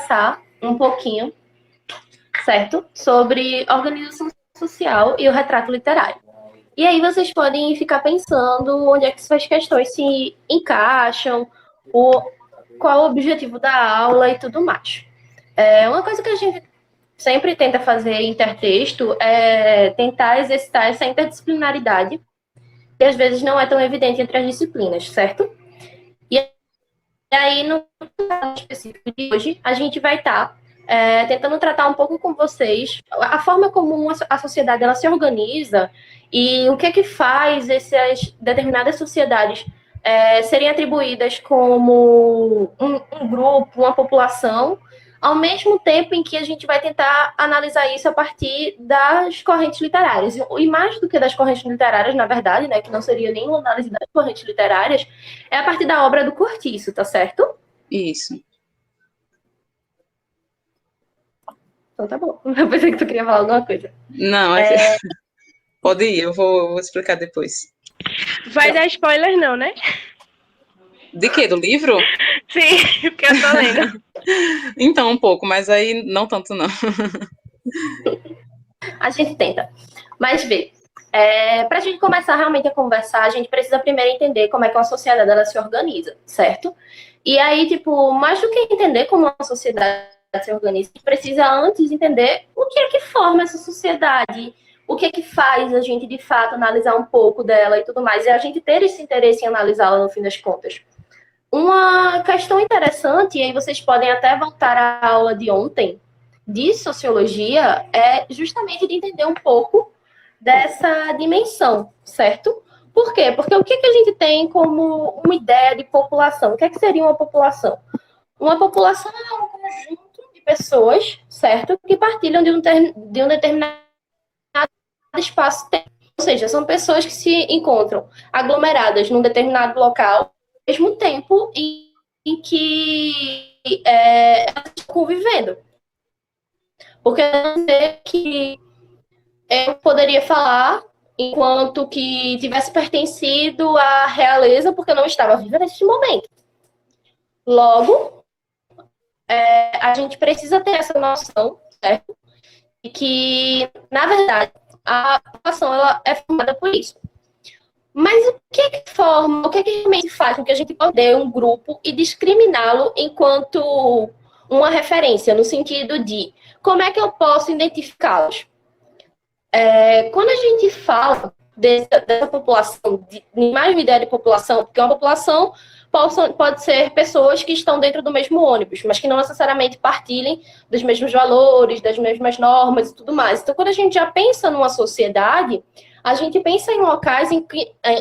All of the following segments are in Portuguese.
conversar um pouquinho, certo? Sobre organização social e o retrato literário. E aí vocês podem ficar pensando onde é que essas questões se encaixam, qual o objetivo da aula e tudo mais. Uma coisa que a gente sempre tenta fazer em intertexto é tentar exercitar essa interdisciplinaridade, que às vezes não é tão evidente entre as disciplinas, certo? E aí, no caso específico de hoje, a gente vai estar tentando tratar um pouco com vocês a forma como a sociedade ela se organiza e o que é que faz essas determinadas sociedades serem atribuídas como um grupo, uma população, ao mesmo tempo em que a gente vai tentar analisar isso a partir das correntes literárias. E mais do que das correntes literárias, na verdade, né, que não seria nenhuma análise das correntes literárias, é a partir da obra do Cortiço, tá certo? Isso. Então tá bom. Eu pensei que tu queria falar alguma coisa. Não, pode ir, eu vou explicar depois. Vai dar spoiler não, né? De quê? Do livro? Sim, porque eu tô lendo. Então, um pouco, mas aí não tanto não. A gente tenta. Mas vê, para a gente começar realmente a conversar, a gente precisa primeiro entender como é que uma sociedade ela se organiza, certo? E aí, tipo, mais do que entender como uma sociedade se organiza, a gente precisa antes entender o que é que forma essa sociedade, o que é que faz a gente, de fato, analisar um pouco dela e tudo mais, e a gente ter esse interesse em analisá-la no fim das contas. Uma questão interessante, e aí vocês podem até voltar à aula de ontem, de sociologia, é justamente de entender um pouco dessa dimensão, certo? Por quê? Porque o que a gente tem como uma ideia de população? O que é que seria uma população? Uma população é um conjunto de pessoas, certo? Que partilham de um determinado espaço-tempo. Ou seja, são pessoas que se encontram aglomeradas num determinado local, ao mesmo tempo em que elas estão convivendo. Porque eu não sei que eu poderia falar enquanto que tivesse pertencido à realeza, porque eu não estava viva nesse momento. Logo, a gente precisa ter essa noção, certo? E que, na verdade, a população ela é formada por isso. Mas o que é que realmente faz com que a gente odeie um grupo e discriminá-lo enquanto uma referência, no sentido de como é que eu posso identificá-los? Quando a gente fala dessa população, de mais uma ideia de população, porque uma população pode ser pessoas que estão dentro do mesmo ônibus, mas que não necessariamente partilhem dos mesmos valores, das mesmas normas e tudo mais. Então, quando a gente já pensa numa sociedade, a gente pensa em locais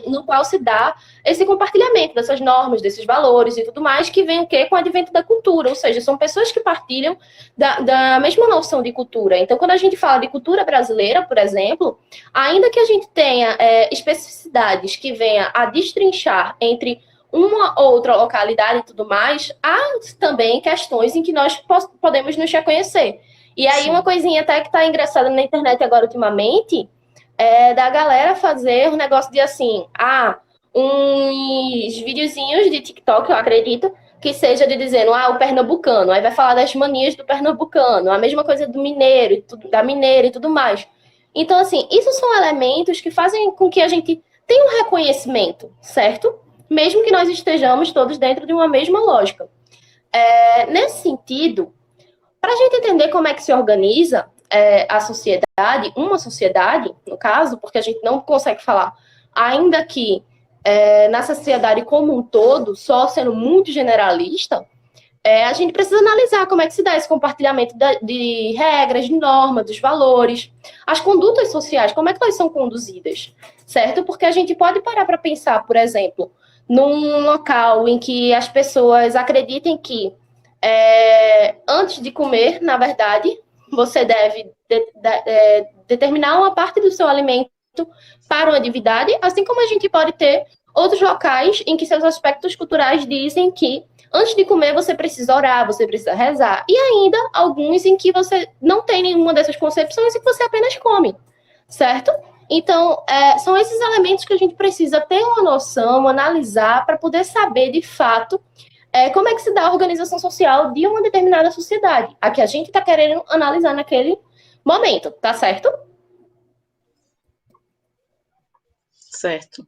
no qual se dá esse compartilhamento dessas normas, desses valores e tudo mais, que vem o quê? Com o advento da cultura, ou seja, são pessoas que partilham da mesma noção de cultura. Então, quando a gente fala de cultura brasileira, por exemplo, ainda que a gente tenha especificidades que venha a destrinchar entre uma outra localidade e tudo mais, há também questões em que nós podemos nos reconhecer. E aí, uma coisinha até que está engraçada na internet agora ultimamente, da galera fazer um negócio de assim, uns videozinhos de TikTok, eu acredito, que seja de dizendo, o pernambucano, aí vai falar das manias do pernambucano, a mesma coisa do mineiro, da mineira e tudo mais. Então, assim, isso são elementos que fazem com que a gente tenha um reconhecimento, certo? Mesmo que nós estejamos todos dentro de uma mesma lógica. Nesse sentido, para a gente entender como é que se organiza a sociedade, uma sociedade, no caso, porque a gente não consegue falar, ainda que na sociedade como um todo, só sendo muito generalista, a gente precisa analisar como é que se dá esse compartilhamento de regras, de normas, dos valores, as condutas sociais, como é que elas são conduzidas, certo? Porque a gente pode parar para pensar, por exemplo, num local em que as pessoas acreditem que antes de comer, na verdade, você deve determinar uma parte do seu alimento para uma divindade, assim como a gente pode ter outros locais em que seus aspectos culturais dizem que antes de comer você precisa orar, você precisa rezar, e ainda alguns em que você não tem nenhuma dessas concepções e que você apenas come, certo? Então, são esses elementos que a gente precisa ter uma noção, analisar, para poder saber, de fato, como é que se dá a organização social de uma determinada sociedade, a que a gente está querendo analisar naquele momento, tá certo? Certo.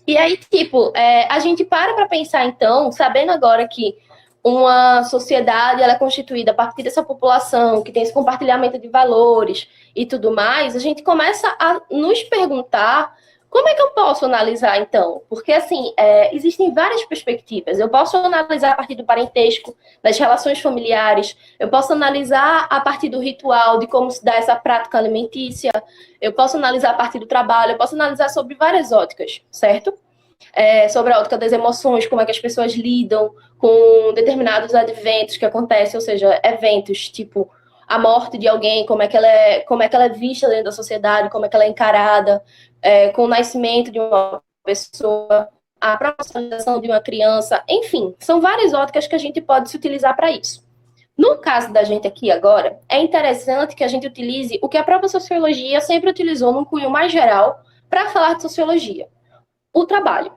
E aí, tipo, a gente para pensar, então, sabendo agora que uma sociedade ela é constituída a partir dessa população, que tem esse compartilhamento de valores e tudo mais, a gente começa a nos perguntar como é que eu posso analisar, então? Porque, assim, existem várias perspectivas. Eu posso analisar a partir do parentesco, das relações familiares, eu posso analisar a partir do ritual, de como se dá essa prática alimentícia, eu posso analisar a partir do trabalho, eu posso analisar sobre várias óticas, certo? Sobre a ótica das emoções, como é que as pessoas lidam com determinados adventos que acontecem, ou seja, eventos tipo a morte de alguém, como é que ela é vista dentro da sociedade, como é que ela é encarada, com o nascimento de uma pessoa, a profissionalização de uma criança, enfim, são várias óticas que a gente pode se utilizar para isso. No caso da gente aqui agora, é interessante que a gente utilize o que a própria sociologia sempre utilizou num cunho mais geral para falar de sociologia: o trabalho.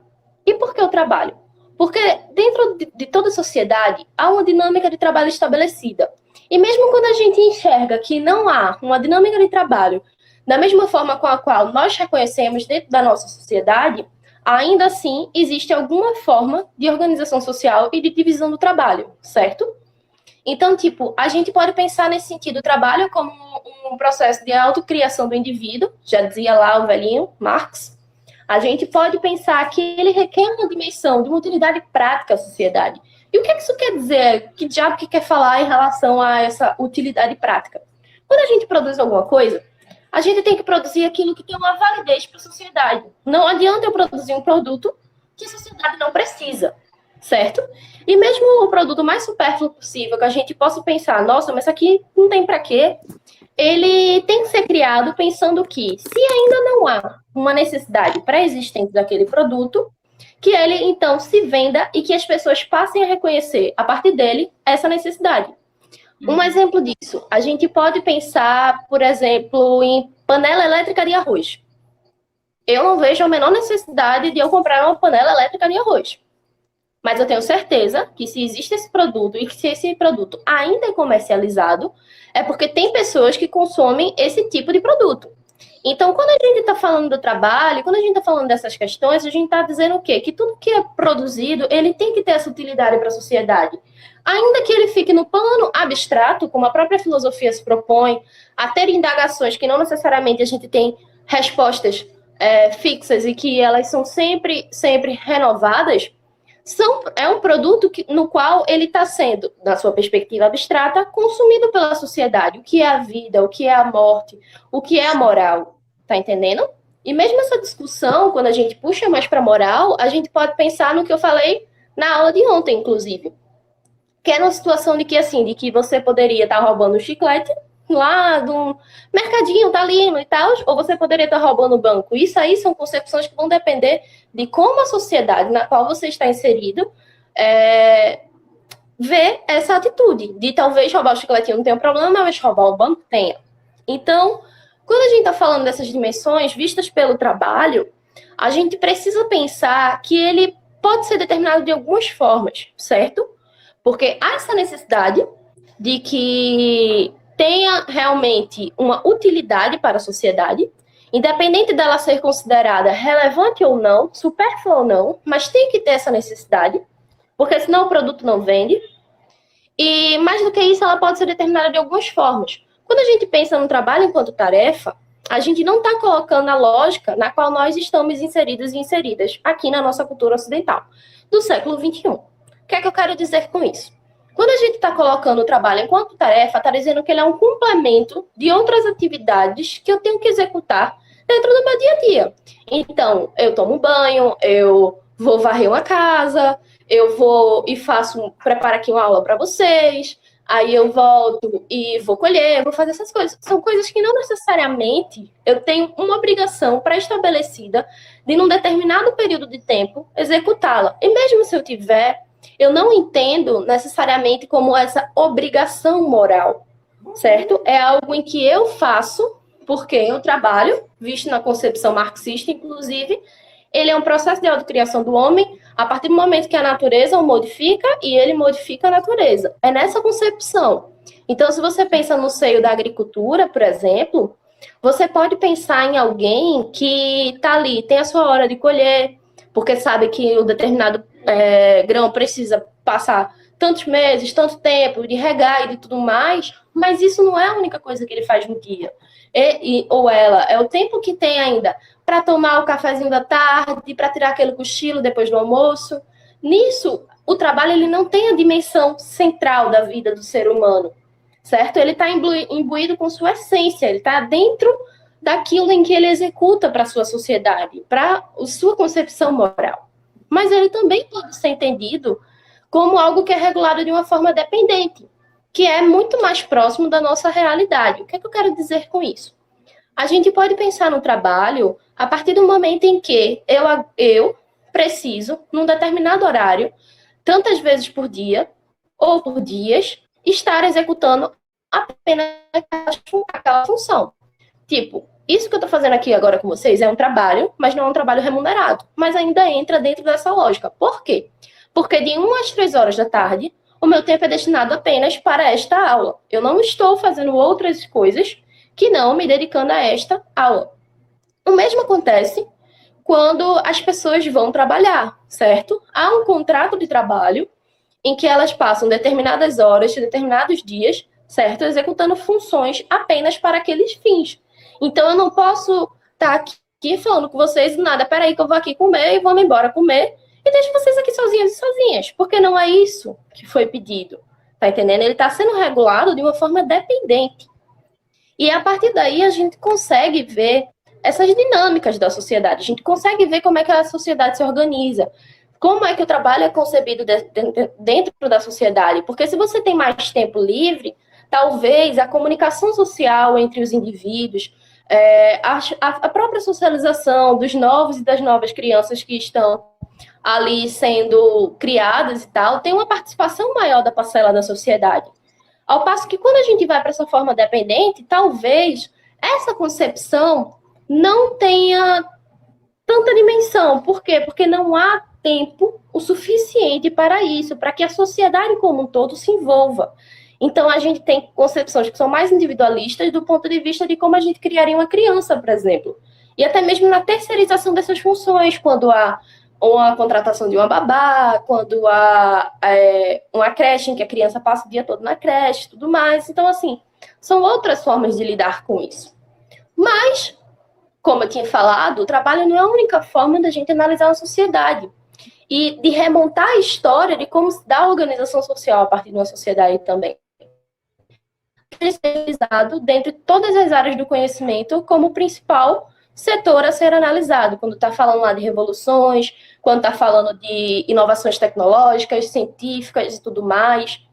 E por que o trabalho? Porque dentro de toda a sociedade há uma dinâmica de trabalho estabelecida. E mesmo quando a gente enxerga que não há uma dinâmica de trabalho da mesma forma com a qual nós reconhecemos dentro da nossa sociedade, ainda assim existe alguma forma de organização social e de divisão do trabalho, certo? Então, tipo, a gente pode pensar nesse sentido o trabalho como um processo de autocriação do indivíduo, já dizia lá o velhinho Marx. A gente pode pensar que ele requer uma dimensão de uma utilidade prática à sociedade. E o que isso quer dizer? Que diabo que quer falar em relação a essa utilidade prática? Quando a gente produz alguma coisa, a gente tem que produzir aquilo que tem uma validez para a sociedade. Não adianta eu produzir um produto que a sociedade não precisa, certo? E mesmo o produto mais supérfluo possível, que a gente possa pensar, nossa, mas isso aqui não tem para quê, ele tem que ser criado pensando que, se ainda não há uma necessidade pré-existente daquele produto, que ele, então, se venda e que as pessoas passem a reconhecer, a partir dele, essa necessidade. Um exemplo disso, a gente pode pensar, por exemplo, em panela elétrica de arroz. Eu não vejo a menor necessidade de eu comprar uma panela elétrica de arroz. Mas eu tenho certeza que se existe esse produto e que se esse produto ainda é comercializado, é porque tem pessoas que consomem esse tipo de produto. Então, quando a gente está falando do trabalho, quando a gente está falando dessas questões, a gente está dizendo o quê? Que tudo que é produzido, ele tem que ter essa utilidade para a sociedade. Ainda que ele fique no plano abstrato, como a própria filosofia se propõe, a ter indagações que não necessariamente a gente tem respostas fixas e que elas são sempre renovadas, é um produto no qual ele está sendo, na sua perspectiva abstrata, consumido pela sociedade. O que é a vida, o que é a morte, o que é a moral, tá entendendo? E mesmo essa discussão, quando a gente puxa mais para moral, a gente pode pensar no que eu falei na aula de ontem, inclusive. Que é uma situação de que, assim, de que você poderia estar roubando um chiclete lá do mercadinho, tá ali e tal, ou você poderia estar roubando o banco. Isso aí são concepções que vão depender de como a sociedade na qual você está inserido vê essa atitude de talvez roubar o chicletinho não tenha um problema, mas roubar o banco tenha. Então, quando a gente está falando dessas dimensões vistas pelo trabalho, a gente precisa pensar que ele pode ser determinado de algumas formas, certo? Porque há essa necessidade de que tenha realmente uma utilidade para a sociedade, independente dela ser considerada relevante ou não, supérflua ou não, mas tem que ter essa necessidade, porque senão o produto não vende. E mais do que isso, ela pode ser determinada de algumas formas. Quando a gente pensa no trabalho enquanto tarefa, a gente não está colocando a lógica na qual nós estamos inseridos e inseridas aqui na nossa cultura ocidental do século XXI. O que é que eu quero dizer com isso? Quando a gente está colocando o trabalho enquanto tarefa, está dizendo que ele é um complemento de outras atividades que eu tenho que executar dentro do meu dia a dia. Então, eu tomo banho, eu vou varrer uma casa, eu vou e preparo aqui uma aula para vocês, aí eu volto e vou colher, vou fazer essas coisas. São coisas que não necessariamente eu tenho uma obrigação pré-estabelecida de, num determinado período de tempo, executá-la. E mesmo se eu tiver, eu não entendo necessariamente como essa obrigação moral, certo? É algo em que eu faço porque eu trabalho, visto na concepção marxista, inclusive, ele é um processo de autocriação do homem a partir do momento que a natureza o modifica e ele modifica a natureza. É nessa concepção. Então, se você pensa no seio da agricultura, por exemplo, você pode pensar em alguém que está ali, tem a sua hora de colher, porque sabe que o determinado grão precisa passar tantos meses, tanto tempo, de regar e de tudo mais, mas isso não é a única coisa que ele faz no dia. Ou ela, é o tempo que tem ainda para tomar o cafezinho da tarde, para tirar aquele cochilo depois do almoço. Nisso, o trabalho ele não tem a dimensão central da vida do ser humano, certo? Ele está imbuído com sua essência, ele está dentro daquilo em que ele executa para a sua sociedade, para a sua concepção moral. Mas ele também pode ser entendido como algo que é regulado de uma forma dependente, que é muito mais próximo da nossa realidade. O que é que eu quero dizer com isso? A gente pode pensar no trabalho a partir do momento em que eu preciso, num determinado horário, tantas vezes por dia, ou por dias, estar executando apenas aquela função. Tipo, isso que eu estou fazendo aqui agora com vocês é um trabalho, mas não é um trabalho remunerado, mas ainda entra dentro dessa lógica. Por quê? Porque de 1 às 3 horas da tarde, o meu tempo é destinado apenas para esta aula. Eu não estou fazendo outras coisas que não me dedicando a esta aula. O mesmo acontece quando as pessoas vão trabalhar, certo? Há um contrato de trabalho em que elas passam determinadas horas, determinados dias, certo? Executando funções apenas para aqueles fins. Então, eu não posso estar aqui falando com vocês nada. Peraí que eu vou aqui comer e vou-me embora comer e deixo vocês aqui sozinhos e sozinhas, porque não é isso que foi pedido. Tá entendendo? Ele está sendo regulado de uma forma dependente. E a partir daí a gente consegue ver essas dinâmicas da sociedade. A gente consegue ver como é que a sociedade se organiza. Como é que o trabalho é concebido dentro da sociedade. Porque se você tem mais tempo livre, talvez a comunicação social entre os indivíduos, a própria socialização dos novos e das novas crianças que estão ali sendo criadas e tal, tem uma participação maior da parcela da sociedade. Ao passo que quando a gente vai para essa forma dependente, talvez essa concepção não tenha tanta dimensão. Por quê? Porque não há tempo o suficiente para isso, para que a sociedade como um todo se envolva. Então, a gente tem concepções que são mais individualistas do ponto de vista de como a gente criaria uma criança, por exemplo. E até mesmo na terceirização dessas funções, quando há uma contratação de uma babá, quando há uma creche em que a criança passa o dia todo na creche, tudo mais. Então, assim, são outras formas de lidar com isso. Mas, como eu tinha falado, o trabalho não é a única forma da gente analisar a sociedade e de remontar a história de como se dá a organização social a partir de uma sociedade também. Especializado dentre todas as áreas do conhecimento como o principal setor a ser analisado, quando está falando lá de revoluções, quando está falando de inovações tecnológicas, científicas e tudo mais,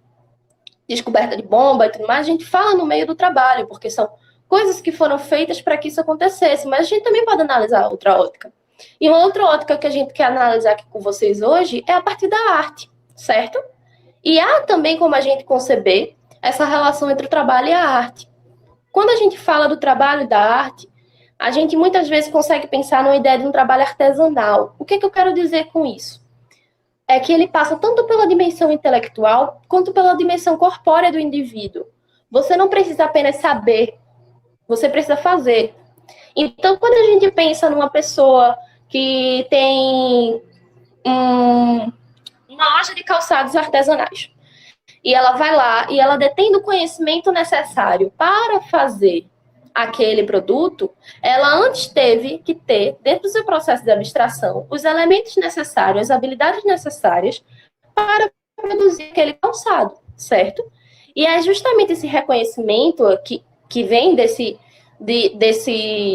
descoberta de bomba e tudo mais, a gente fala no meio do trabalho, porque são coisas que foram feitas para que isso acontecesse, mas a gente também pode analisar outra ótica. E uma outra ótica que a gente quer analisar aqui com vocês hoje é a partir da arte, certo? E há também como a gente conceber essa relação entre o trabalho e a arte. Quando a gente fala do trabalho e da arte, a gente muitas vezes consegue pensar numa ideia de um trabalho artesanal. O que eu quero dizer com isso? É que ele passa tanto pela dimensão intelectual, quanto pela dimensão corpórea do indivíduo. Você não precisa apenas saber, você precisa fazer. Então, quando a gente pensa numa pessoa que tem uma loja de calçados artesanais, e ela vai lá e ela detém o conhecimento necessário para fazer aquele produto, ela antes teve que ter, dentro do seu processo de abstração, os elementos necessários, as habilidades necessárias para produzir aquele calçado, certo? E é justamente esse reconhecimento que vem desse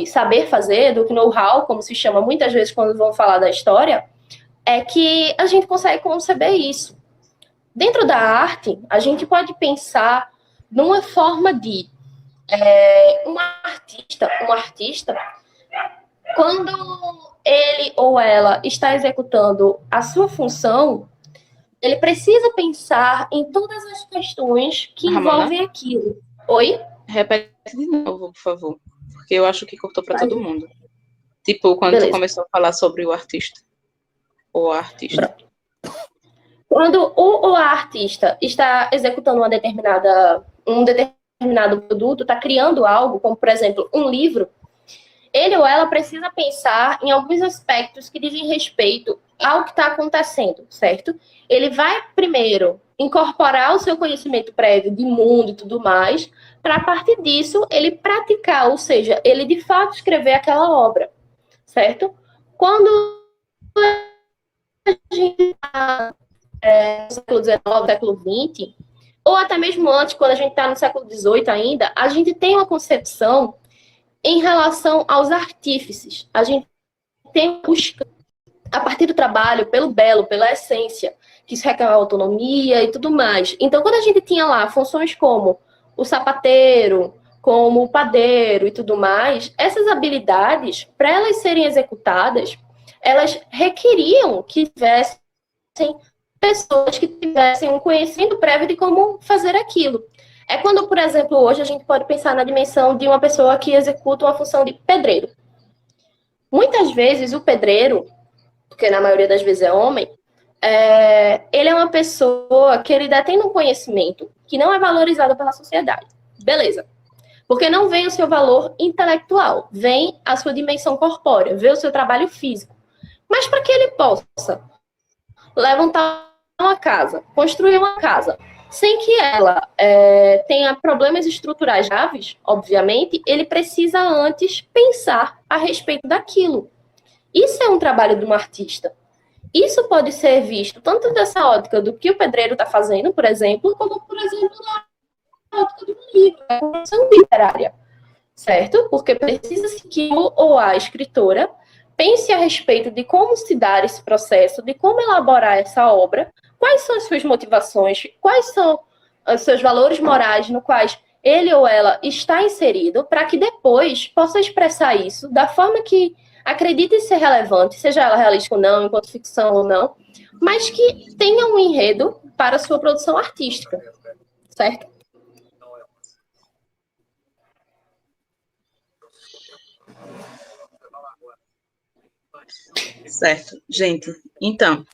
saber fazer, do know-how, como se chama muitas vezes quando vão falar da história, é que a gente consegue conceber isso. Dentro da arte, a gente pode pensar numa forma de um artista, quando ele ou ela está executando a sua função, ele precisa pensar em todas as questões que envolvem aquilo. Oi? Repete de novo, por favor, porque eu acho que cortou para todo mundo. Tipo, quando tu Beleza. começou a falar sobre o artista, ou a artista. Quando o artista está executando um determinado produto, está criando algo, como, por exemplo, um livro, ele ou ela precisa pensar em alguns aspectos que dizem respeito ao que está acontecendo, certo? Ele vai primeiro incorporar o seu conhecimento prévio de mundo e tudo mais, para a partir disso ele praticar, ou seja, ele de fato escrever aquela obra, certo? Quando a gente está no século XIX, século XX, ou até mesmo antes, quando a gente está no século XVIII ainda, a gente tem uma concepção em relação aos artífices. A gente tem busca a partir do trabalho, pelo belo, pela essência, que isso requer autonomia e tudo mais. Então, quando a gente tinha lá funções como o sapateiro, como o padeiro e tudo mais, essas habilidades, para elas serem executadas, elas requeriam que tivessem pessoas que tivessem um conhecimento prévio de como fazer aquilo. É quando, por exemplo, hoje a gente pode pensar na dimensão de uma pessoa que executa uma função de pedreiro. Muitas vezes o pedreiro, porque na maioria das vezes é homem, ele é uma pessoa que ele detém um conhecimento que não é valorizado pela sociedade. Beleza. Porque não vem o seu valor intelectual, vem a sua dimensão corpórea, vê o seu trabalho físico. Mas para que ele possa levantar uma casa, construir uma casa, sem que ela tenha problemas estruturais graves, obviamente, ele precisa antes pensar a respeito daquilo. Isso é um trabalho de um artista. Isso pode ser visto tanto dessa ótica do que o pedreiro está fazendo, por exemplo, como, por exemplo, na ótica de um livro, da produção literária, certo? Porque precisa-se que o ou a escritora pense a respeito de como se dar esse processo, de como elaborar essa obra, quais são as suas motivações, quais são os seus valores morais no quais ele ou ela está inserido, para que depois possa expressar isso da forma que acredite ser relevante, seja ela realística ou não, enquanto ficção ou não, mas que tenha um enredo para a sua produção artística, certo? Certo, gente. Então,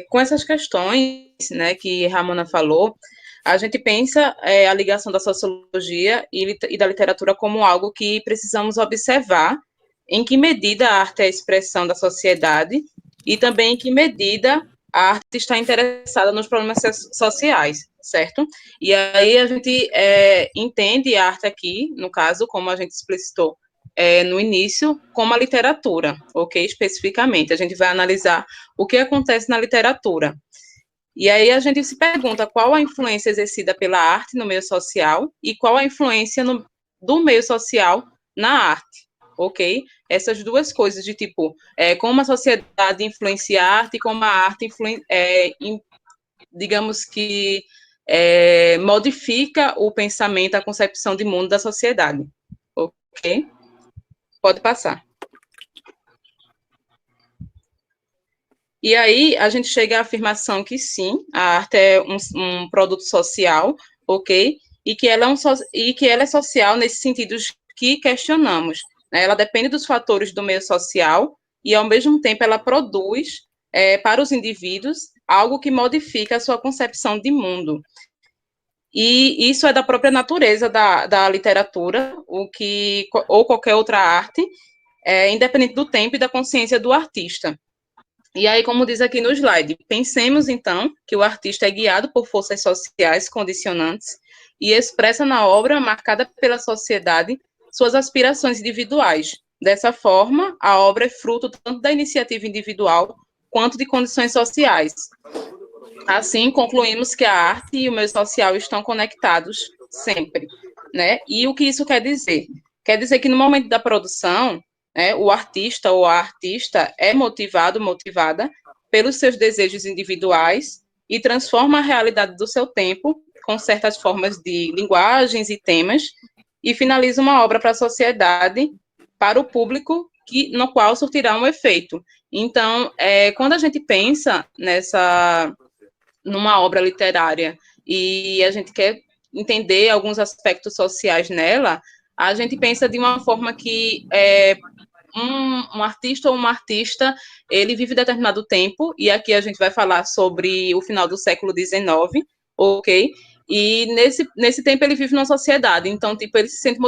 com essas questões, né, que Ramona falou, a gente pensa a ligação da sociologia e da literatura como algo que precisamos observar em que medida a arte é a expressão da sociedade e também em que medida a arte está interessada nos problemas sociais, certo? E aí a gente entende a arte aqui, no caso, como a gente explicitou no início, como a literatura, ok? Especificamente, a gente vai analisar o que acontece na literatura. E aí a gente se pergunta qual a influência exercida pela arte no meio social e qual a influência do meio social na arte, ok? Essas duas coisas de tipo, como a sociedade influencia a arte e como a arte digamos que modifica o pensamento, a concepção de mundo da sociedade, ok? Pode passar. E aí a gente chega à afirmação que sim, a arte é um produto social, ok? E que ela é social nesse sentido que questionamos, né? Ela depende dos fatores do meio social e, ao mesmo tempo, ela produz para os indivíduos algo que modifica a sua concepção de mundo. E isso é da própria natureza da literatura, ou qualquer outra arte, independente do tempo e da consciência do artista. E aí, como diz aqui no slide, pensemos, então, que o artista é guiado por forças sociais condicionantes e expressa na obra, marcada pela sociedade, suas aspirações individuais. Dessa forma, a obra é fruto tanto da iniciativa individual quanto de condições sociais. Assim, concluímos que a arte e o meio social estão conectados sempre, né? E o que isso quer dizer? Quer dizer que no momento da produção, o artista ou a artista é motivada pelos seus desejos individuais e transforma a realidade do seu tempo com certas formas de linguagens e temas e finaliza uma obra para a sociedade, para o público, no qual surtirá um efeito. Então, quando a gente pensa numa obra literária e a gente quer entender alguns aspectos sociais nela, a gente pensa de uma forma que um artista ou uma artista, ele vive determinado tempo, e aqui a gente vai falar sobre o final do século XIX, ok? E nesse tempo ele vive numa sociedade, então, tipo, ele se sente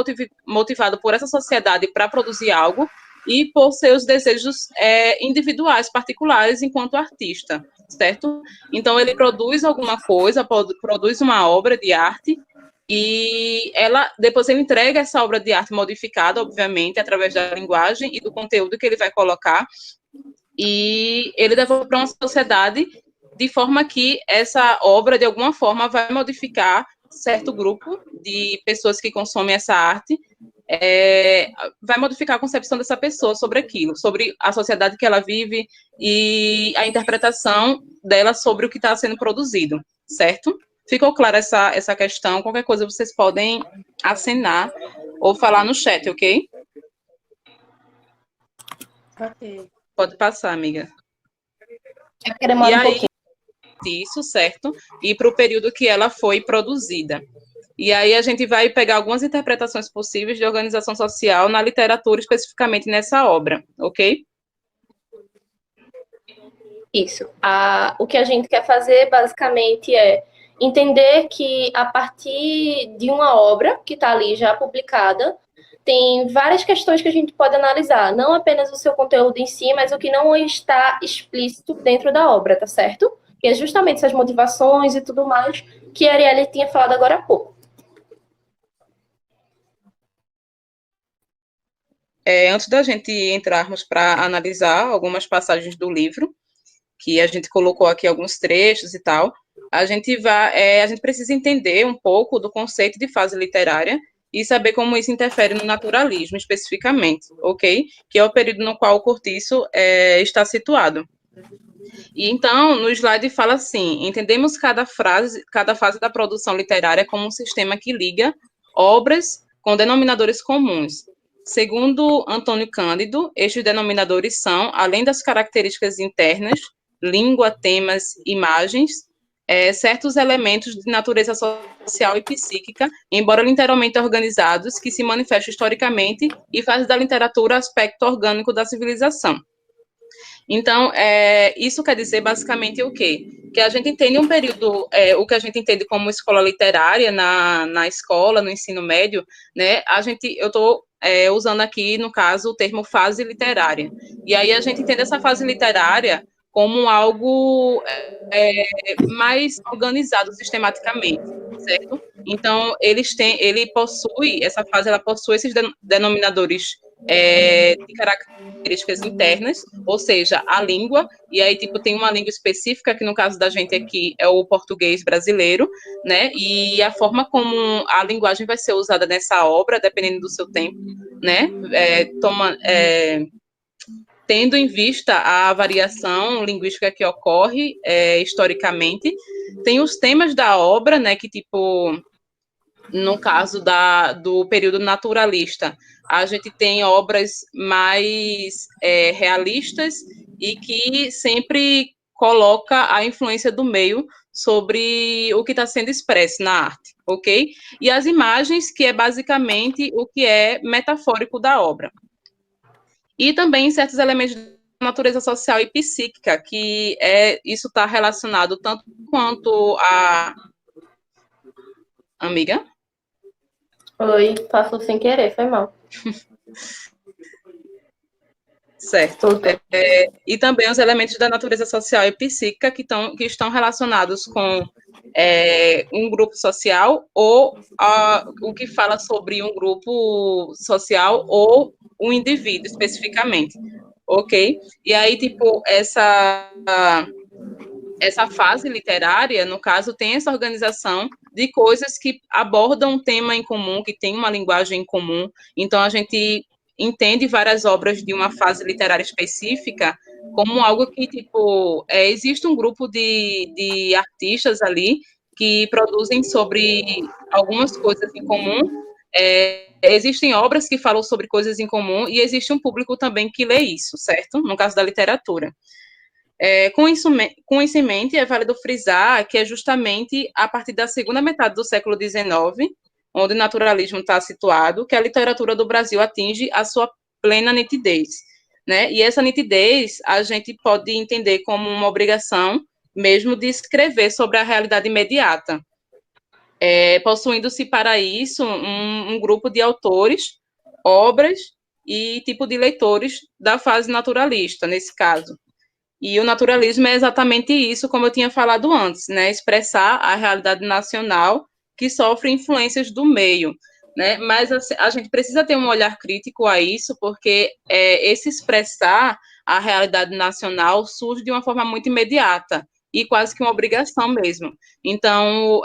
motivado por essa sociedade para produzir algo e por seus desejos individuais, particulares, enquanto artista, certo? Então, ele produz alguma coisa, produz uma obra de arte, e depois ele entrega essa obra de arte modificada, obviamente, através da linguagem e do conteúdo que ele vai colocar, e ele devolve para uma sociedade de forma que essa obra, de alguma forma, vai modificar certo grupo de pessoas que consomem essa arte, vai modificar a concepção dessa pessoa sobre aquilo, sobre a sociedade que ela vive e a interpretação dela sobre o que está sendo produzido, certo? Ficou clara essa questão? Qualquer coisa vocês podem acenar ou falar no chat, ok? Ok. Pode passar, amiga. É porque demora um pouquinho. Isso, certo? E para o período que ela foi produzida. E aí a gente vai pegar algumas interpretações possíveis de organização social na literatura, especificamente nessa obra, ok? Isso. O que a gente quer fazer, basicamente, é entender que, a partir de uma obra que está ali já publicada, tem várias questões que a gente pode analisar. Não apenas o seu conteúdo em si, mas o que não está explícito dentro da obra, tá certo? Que é justamente essas motivações e tudo mais que a Arielle tinha falado agora há pouco. Antes da gente entrarmos para analisar algumas passagens do livro, que a gente colocou aqui alguns trechos e tal, a gente precisa entender um pouco do conceito de fase literária e saber como isso interfere no naturalismo, especificamente, ok? Que é o período no qual o cortiço está situado. E então, no slide fala assim: entendemos cada fase da produção literária como um sistema que liga obras com denominadores comuns. Segundo Antônio Cândido, estes denominadores são, além das características internas, língua, temas, imagens, certos elementos de natureza social e psíquica, embora literalmente organizados, que se manifestam historicamente e fazem da literatura aspecto orgânico da civilização. Então, isso quer dizer basicamente o quê? Que a gente entende um período, o que a gente entende como escola literária na escola, no ensino médio, né? Eu estou usando aqui, no caso, o termo fase literária. E aí a gente entende essa fase literária como algo mais organizado sistematicamente, certo? Então, essa fase, ela possui esses denominadores de características internas, ou seja, a língua, e aí, tipo, tem uma língua específica, que no caso da gente aqui é o português brasileiro, né, e a forma como a linguagem vai ser usada nessa obra, dependendo do seu tempo, né, tendo em vista a variação linguística que ocorre historicamente, tem os temas da obra, né, que, tipo, no caso do período naturalista, a gente tem obras mais realistas e que sempre coloca a influência do meio sobre o que está sendo expresso na arte, ok? E as imagens, que é basicamente o que é metafórico da obra. E também certos elementos de natureza social e psíquica, que isso está relacionado tanto quanto a... Amiga? Oi, passou sem querer, foi mal. Certo. E também os elementos da natureza social e psíquica que estão relacionados com um grupo social ou o que fala sobre um grupo social ou um indivíduo especificamente, ok? E aí, tipo, essa fase literária, no caso, tem essa organização de coisas que abordam um tema em comum, que tem uma linguagem em comum. Então, a gente entende várias obras de uma fase literária específica como algo que, tipo, existe um grupo de artistas ali que produzem sobre algumas coisas em comum. Existem obras que falam sobre coisas em comum e existe um público também que lê isso, certo? No caso da literatura. Com isso em mente, é válido frisar que é justamente a partir da segunda metade do século XIX, onde o naturalismo está situado, que a literatura do Brasil atinge a sua plena nitidez, né? E essa nitidez a gente pode entender como uma obrigação mesmo de escrever sobre a realidade imediata, possuindo-se para isso um grupo de autores, obras e tipo de leitores da fase naturalista, nesse caso. E o naturalismo é exatamente isso, como eu tinha falado antes, né? Expressar a realidade nacional que sofre influências do meio, né? Mas a gente precisa ter um olhar crítico a isso, porque esse expressar a realidade nacional surge de uma forma muito imediata e quase que uma obrigação mesmo. Então,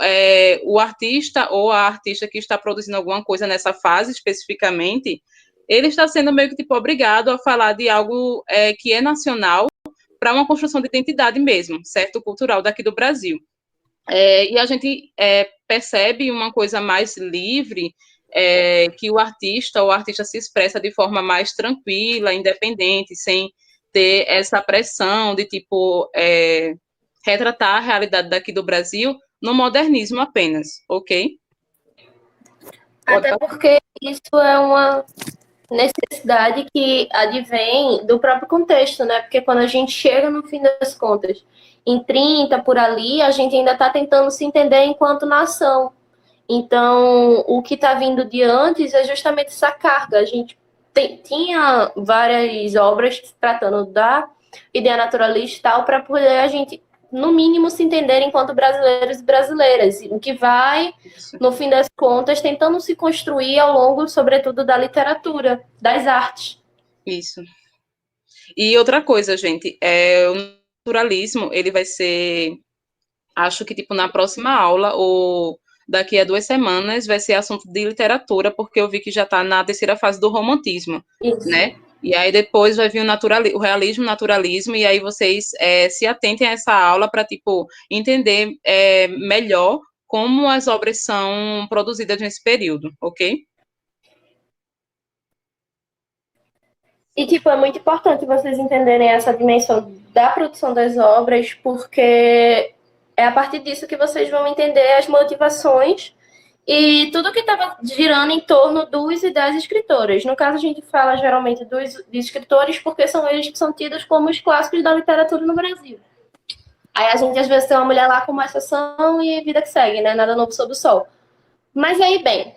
o artista ou a artista que está produzindo alguma coisa nessa fase especificamente, ele está sendo meio que tipo obrigado a falar de algo que é nacional para uma construção de identidade mesmo, certo? Cultural daqui do Brasil. E a gente percebe uma coisa mais livre, que o artista se expressa de forma mais tranquila, independente, sem ter essa pressão de, tipo, retratar a realidade daqui do Brasil no modernismo apenas, ok? Até porque isso é uma necessidade que advém do próprio contexto, né? Porque quando a gente chega, no fim das contas, em 30 por ali, a gente ainda está tentando se entender enquanto nação. Então, o que está vindo de antes é justamente essa carga. A gente tinha várias obras tratando da ideia naturalista e tal, para poder a gente, no mínimo, se entender enquanto brasileiros e brasileiras. O que vai, no fim das contas, tentando se construir ao longo, sobretudo, da literatura, das artes. Isso. E outra coisa, gente, o naturalismo, ele vai ser, acho que, tipo, na próxima aula, ou daqui a 2 semanas, vai ser assunto de literatura, porque eu vi que já está na terceira fase do romantismo, Isso. né? E aí depois vai vir o realismo, naturalismo, e aí vocês se atentem a essa aula para, tipo, entender melhor como as obras são produzidas nesse período, ok? E, tipo, é muito importante vocês entenderem essa dimensão da produção das obras, porque é a partir disso que vocês vão entender as motivações e tudo que estava girando em torno dos e das escritoras. No caso, a gente fala geralmente dos escritores porque são eles que são tidos como os clássicos da literatura no Brasil. Aí a gente, às vezes, tem uma mulher lá como exceção e vida que segue, né? Nada novo sob o sol. Mas aí, bem,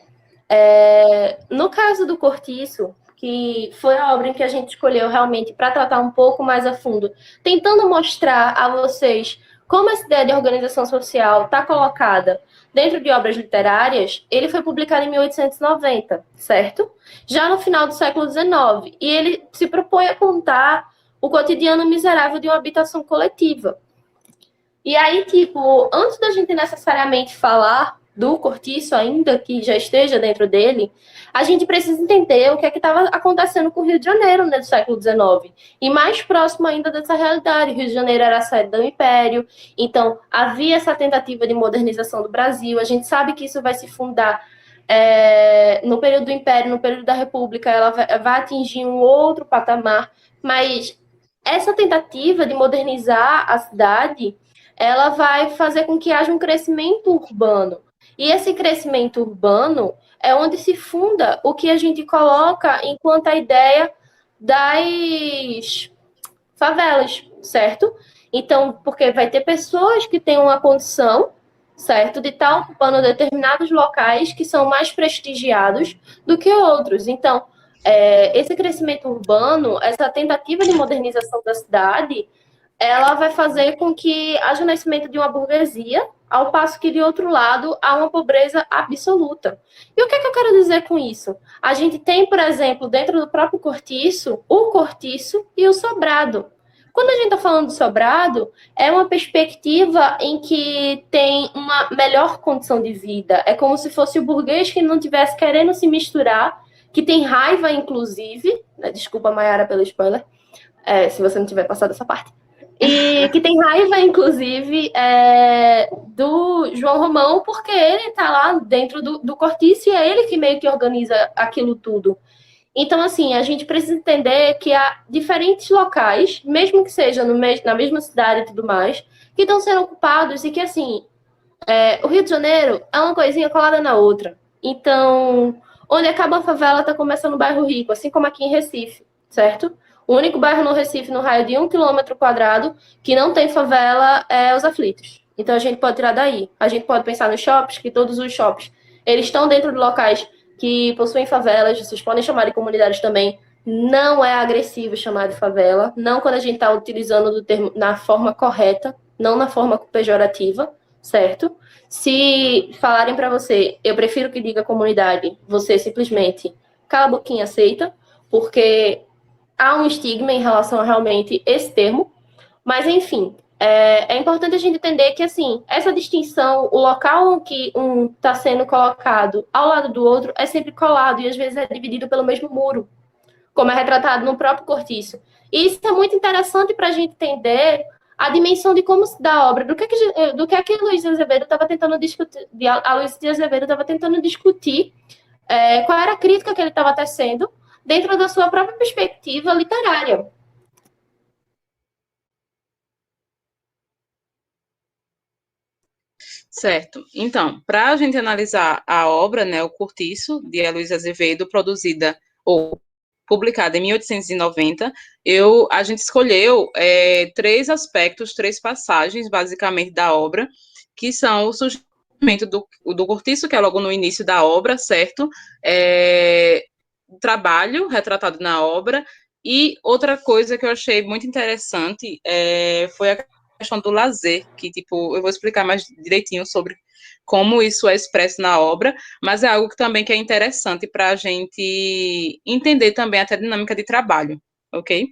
no caso do Cortiço, que foi a obra em que a gente escolheu realmente para tratar um pouco mais a fundo, tentando mostrar a vocês como essa ideia de organização social está colocada dentro de obras literárias, ele foi publicado em 1890, certo? Já no final do século XIX. E ele se propõe a contar o cotidiano miserável de uma habitação coletiva. E aí, tipo, antes da gente necessariamente falar do Cortiço, ainda que já esteja dentro dele, a gente precisa entender o que é que estava acontecendo com o Rio de Janeiro, né, do século XIX. E mais próximo ainda dessa realidade. O Rio de Janeiro era a sede do Império, então havia essa tentativa de modernização do Brasil. A gente sabe que isso vai se fundar no período do Império, no período da República, ela vai atingir um outro patamar, mas essa tentativa de modernizar a cidade, ela vai fazer com que haja um crescimento urbano. E esse crescimento urbano é onde se funda o que a gente coloca enquanto a ideia das favelas, certo? Então, porque vai ter pessoas que têm uma condição, certo, de estar ocupando determinados locais que são mais prestigiados do que outros. Então, esse crescimento urbano, essa tentativa de modernização da cidade, ela vai fazer com que haja o nascimento de uma burguesia, ao passo que, de outro lado, há uma pobreza absoluta. E o que é que eu quero dizer com isso? A gente tem, por exemplo, dentro do próprio cortiço, o cortiço e o sobrado. Quando a gente está falando do sobrado, é uma perspectiva em que tem uma melhor condição de vida. É como se fosse o burguês que não estivesse querendo se misturar, que tem raiva, inclusive, né? Desculpa, Mayara, pelo spoiler, se você não tiver passado essa parte. E que tem raiva, inclusive, do João Romão, porque ele está lá dentro do cortiço e é ele que meio que organiza aquilo tudo. Então, assim, a gente precisa entender que há diferentes locais, mesmo que seja na mesma cidade e tudo mais, que estão sendo ocupados e que, assim, o Rio de Janeiro é uma coisinha colada na outra. Então, Onde acaba a favela, está começando o bairro rico, assim como aqui em Recife, certo? O único bairro no Recife, no raio de 1 km², que não tem favela é Os Aflitos. Então a gente pode tirar daí. A gente pode pensar nos shoppings, que todos os shoppings, eles estão dentro de locais que possuem favelas, vocês podem chamar de comunidades também. Não é agressivo chamar de favela, não quando a gente está utilizando do termo na forma correta, não na forma pejorativa, certo? Se falarem para você, eu prefiro que diga comunidade, você simplesmente cala a boquinha, aceita, porque há um estigma em relação a realmente esse termo, mas enfim, é importante a gente entender que, assim, essa distinção, o local que um está sendo colocado ao lado do outro é sempre colado e às vezes é dividido pelo mesmo muro, como é retratado no próprio cortiço. E isso é muito interessante para a gente entender a dimensão de como se dá a obra, do que a Luiz de Azevedo estava tentando discutir, a Luiz de Azevedo estava tentando discutir qual era a crítica que ele estava tecendo dentro da sua própria perspectiva literária. Certo. Então, para a gente analisar a obra, né, o Cortiço, de Heloísa Azevedo, produzida ou publicada em 1890, a gente escolheu três aspectos, três passagens, basicamente, da obra, que são o surgimento do Cortiço, que é logo no início da obra, certo? O trabalho retratado na obra, e outra coisa que eu achei muito interessante foi a questão do lazer, que, tipo, eu vou explicar mais direitinho sobre como isso é expresso na obra, mas é algo que também que é interessante para a gente entender também até a dinâmica de trabalho, ok?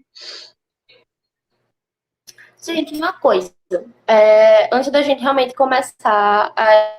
Gente, uma coisa, antes da gente realmente começar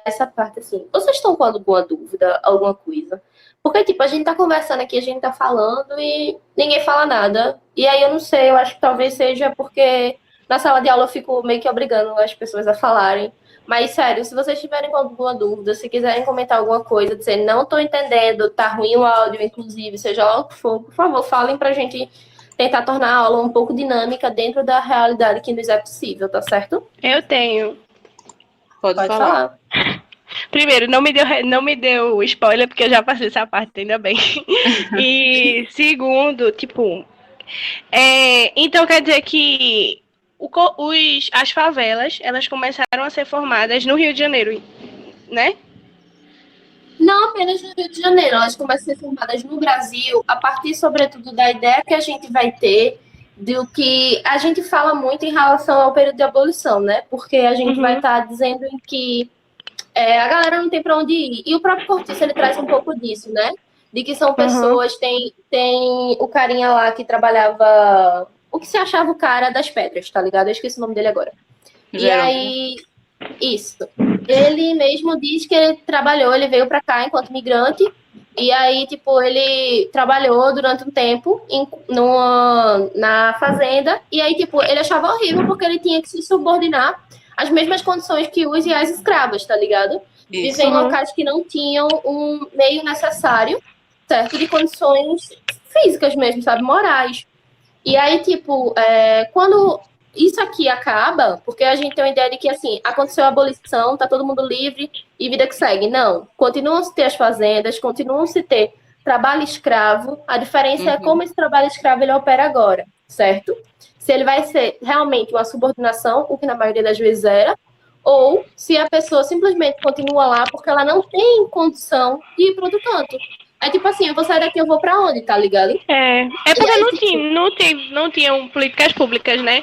essa parte, assim, vocês estão com alguma dúvida, alguma coisa? Porque, tipo, a gente tá conversando aqui, a gente tá falando e ninguém fala nada. E aí eu não sei, eu acho que talvez seja porque na sala de aula eu fico meio que obrigando as pessoas a falarem. Mas, sério, se vocês tiverem alguma dúvida, se quiserem comentar alguma coisa, dizer não tô entendendo, tá ruim o áudio, inclusive, seja lá o que for, por favor, falem pra gente tentar tornar a aula um pouco dinâmica dentro da realidade que nos é possível, tá certo? Eu tenho. Pode falar. falar. Primeiro, não me deu spoiler, porque eu já passei essa parte, ainda bem. E segundo, tipo, então quer dizer que as favelas, elas começaram a ser formadas no Rio de Janeiro, né? Não apenas no Rio de Janeiro, elas começam a ser formadas no Brasil, a partir, sobretudo, da ideia que a gente vai ter do que a gente fala muito em relação ao período de abolição, né? Porque a gente vai estar dizendo em que a galera não tem para onde ir. E o próprio Cortiço, ele traz um pouco disso, né? De que são pessoas, tem o carinha lá que trabalhava, o que se achava o cara das pedras, tá ligado? Eu esqueci o nome dele agora. E aí, isso. Ele mesmo diz que ele trabalhou, ele veio para cá enquanto migrante, e aí, tipo, ele trabalhou durante um tempo na fazenda, e aí, tipo, ele achava horrível porque ele tinha que se subordinar às mesmas condições que os e as escravas, tá ligado? Viver em locais que não tinham um meio necessário, certo? De condições físicas mesmo, sabe? Morais. E aí, tipo, quando isso aqui acaba, porque a gente tem uma ideia de que, assim, aconteceu a abolição, tá todo mundo livre e vida que segue. Não, continuam a se ter as fazendas, continuam a se ter trabalho escravo, a diferença é como esse trabalho escravo ele opera agora, certo? Se ele vai ser realmente uma subordinação, o que na maioria das vezes era, ou se a pessoa simplesmente continua lá porque ela não tem condição de ir para outro canto. É tipo assim, eu vou sair daqui, eu vou pra onde, tá ligado? Porque aí, não tinham políticas públicas, né?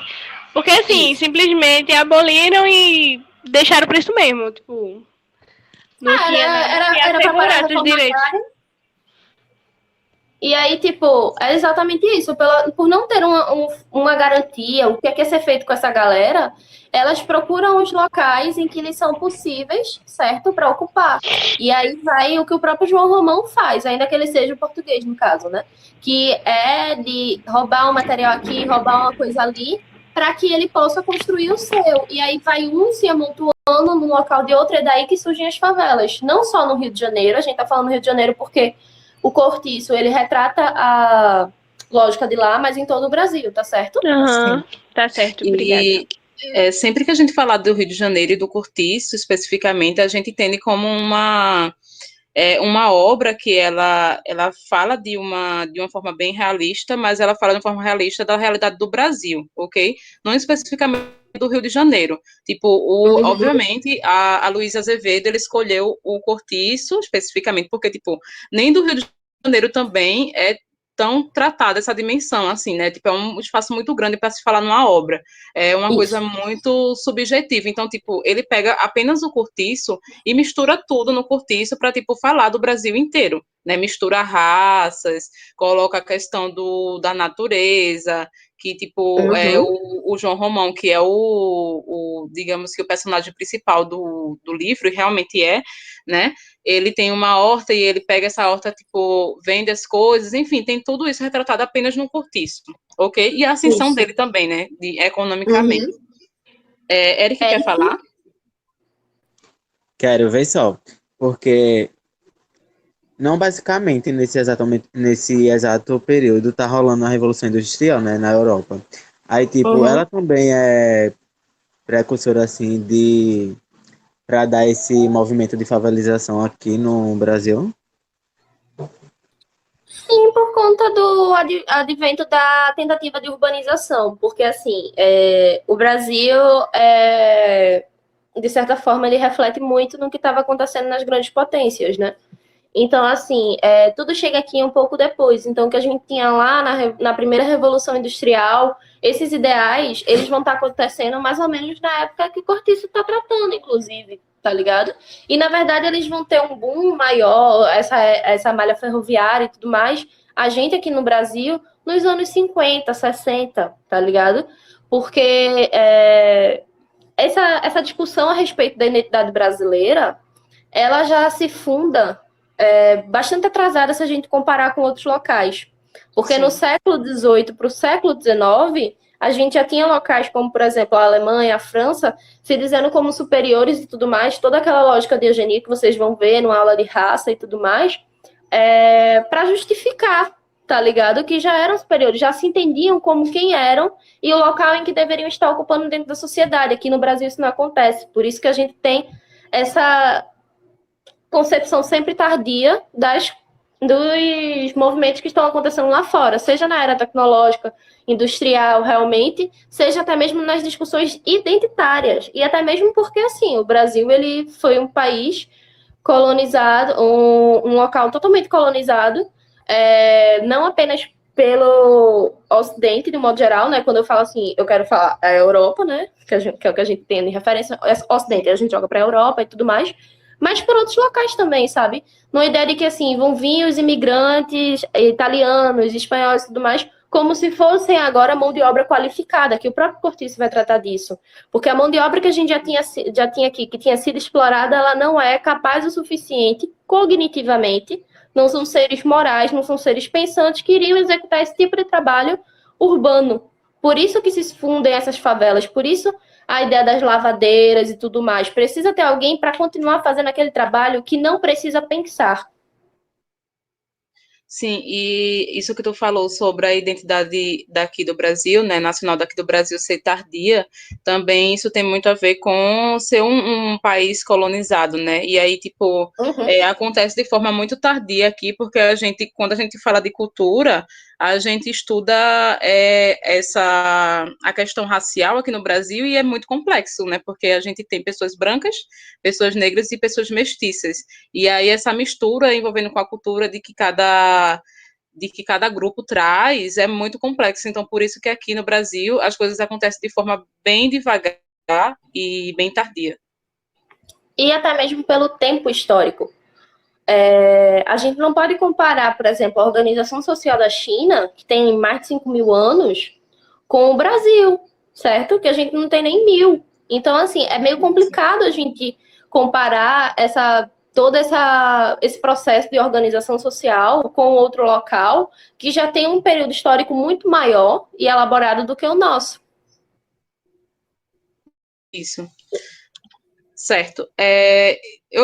Porque assim, simplesmente aboliram e deixaram por isso mesmo, tipo, não tinha nada que assegurar os direitos. E aí, tipo, é exatamente isso. Por não ter uma garantia, o que é ser feito com essa galera, elas procuram os locais em que eles são possíveis, certo? Para ocupar. E aí vai o que o próprio João Romão faz, ainda que ele seja português, no caso, né? Que é de roubar um material aqui, roubar uma coisa ali, para que ele possa construir o seu. E aí vai um se amontoando num local de outro, é daí que surgem as favelas. Não só no Rio de Janeiro, a gente tá falando no Rio de Janeiro porque o Cortiço, ele retrata a lógica de lá, mas em todo o Brasil, tá certo? Tá certo, obrigada. E sempre que a gente falar do Rio de Janeiro e do Cortiço, especificamente, a gente entende como é uma obra que ela fala de uma forma bem realista, mas ela fala de uma forma realista da realidade do Brasil, ok? Não especificamente do Rio de Janeiro. Tipo, obviamente, a Luísa Azevedo, ele escolheu o Cortiço especificamente, porque, tipo, nem do Rio de Janeiro também é tão tratada essa dimensão, assim, né? Tipo, é um espaço muito grande para se falar numa obra. É uma coisa muito subjetiva. Então, tipo, ele pega apenas o Cortiço e mistura tudo no Cortiço para, tipo, falar do Brasil inteiro, né? Mistura raças, coloca a questão da natureza, que, tipo, é o João Romão, que é digamos que o personagem principal do livro, e realmente é, né? Ele tem uma horta e ele pega essa horta, tipo, vende as coisas, enfim, tem tudo isso retratado apenas no Cortiço, ok? E a ascensão dele também, né, economicamente. Eric, quer falar? Quero ver só, porque não basicamente nesse exato período tá rolando a Revolução Industrial, né, na Europa. Aí, tipo, ela também é precursora, assim, para dar esse movimento de favelização aqui no Brasil. Sim, por conta do advento da tentativa de urbanização, porque assim, o Brasil, de certa forma, ele reflete muito no que estava acontecendo nas grandes potências, né? Então, assim, tudo chega aqui um pouco depois. Então, o que a gente tinha lá na primeira Revolução Industrial, esses ideais, eles vão estar acontecendo mais ou menos na época que o Cortiço está tratando, inclusive, tá ligado? E, na verdade, eles vão ter um boom maior, essa malha ferroviária e tudo mais, a gente aqui no Brasil, nos anos 50, 60, tá ligado? Porque essa discussão a respeito da identidade brasileira, ela já se funda bastante atrasada se a gente comparar com outros locais. Porque no século XVIII para o século XIX, a gente já tinha locais como, por exemplo, a Alemanha, a França, se dizendo como superiores e tudo mais, toda aquela lógica de eugenia que vocês vão ver numa aula de raça e tudo mais, para justificar, tá ligado? Que já eram superiores, já se entendiam como quem eram e o local em que deveriam estar ocupando dentro da sociedade. Aqui no Brasil isso não acontece, por isso que a gente tem essa concepção sempre tardia dos movimentos que estão acontecendo lá fora, seja na era tecnológica, industrial, realmente, seja até mesmo nas discussões identitárias. E até mesmo porque, assim, o Brasil ele foi um país colonizado, um local totalmente colonizado, não apenas pelo Ocidente, de modo geral, né? Quando eu falo assim, eu quero falar a Europa, né? Que é o que a gente tem de referência, Ocidente, a gente joga para a Europa e tudo mais, mas por outros locais também, sabe? Numa ideia de que, assim, vão vir os imigrantes italianos, espanhóis e tudo mais, como se fossem agora mão de obra qualificada, que o próprio Cortiço vai tratar disso. Porque a mão de obra que a gente já tinha aqui, que tinha sido explorada, ela não é capaz o suficiente, cognitivamente, não são seres morais, não são seres pensantes que iriam executar esse tipo de trabalho urbano. Por isso que se fundem essas favelas, por isso a ideia das lavadeiras e tudo mais. Precisa ter alguém para continuar fazendo aquele trabalho que não precisa pensar. Sim, e isso que tu falou sobre a identidade daqui do Brasil, né, nacional daqui do Brasil ser tardia, também isso tem muito a ver com ser um país colonizado, né, e aí, tipo, acontece de forma muito tardia aqui, porque quando a gente fala de cultura, a gente estuda a questão racial aqui no Brasil e é muito complexo, né, porque a gente tem pessoas brancas, pessoas negras e pessoas mestiças, e aí essa mistura envolvendo com a cultura de que cada grupo traz é muito complexo. Então, por isso que aqui no Brasil as coisas acontecem de forma bem devagar e bem tardia. E até mesmo pelo tempo histórico. A gente não pode comparar, por exemplo, a Organização Social da China, que tem mais de 5 mil anos, com o Brasil, certo? Que a gente não tem nem 1000. Então, assim, é meio complicado a gente comparar todo esse processo de organização social com outro local que já tem um período histórico muito maior e elaborado do que o nosso. Isso. Certo.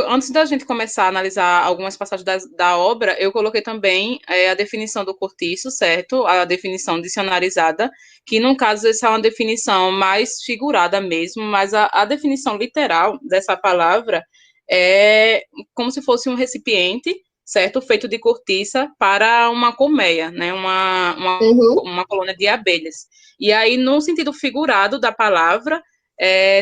Antes da gente começar a analisar algumas passagens da obra, eu coloquei também a definição do Cortiço, certo? A definição dicionarizada, que no caso essa é uma definição mais figurada mesmo, mas a definição literal dessa palavra é como se fosse um recipiente, certo? Feito de cortiça para uma colmeia, né? Uhum. Uma colônia de abelhas. E aí, no sentido figurado da palavra,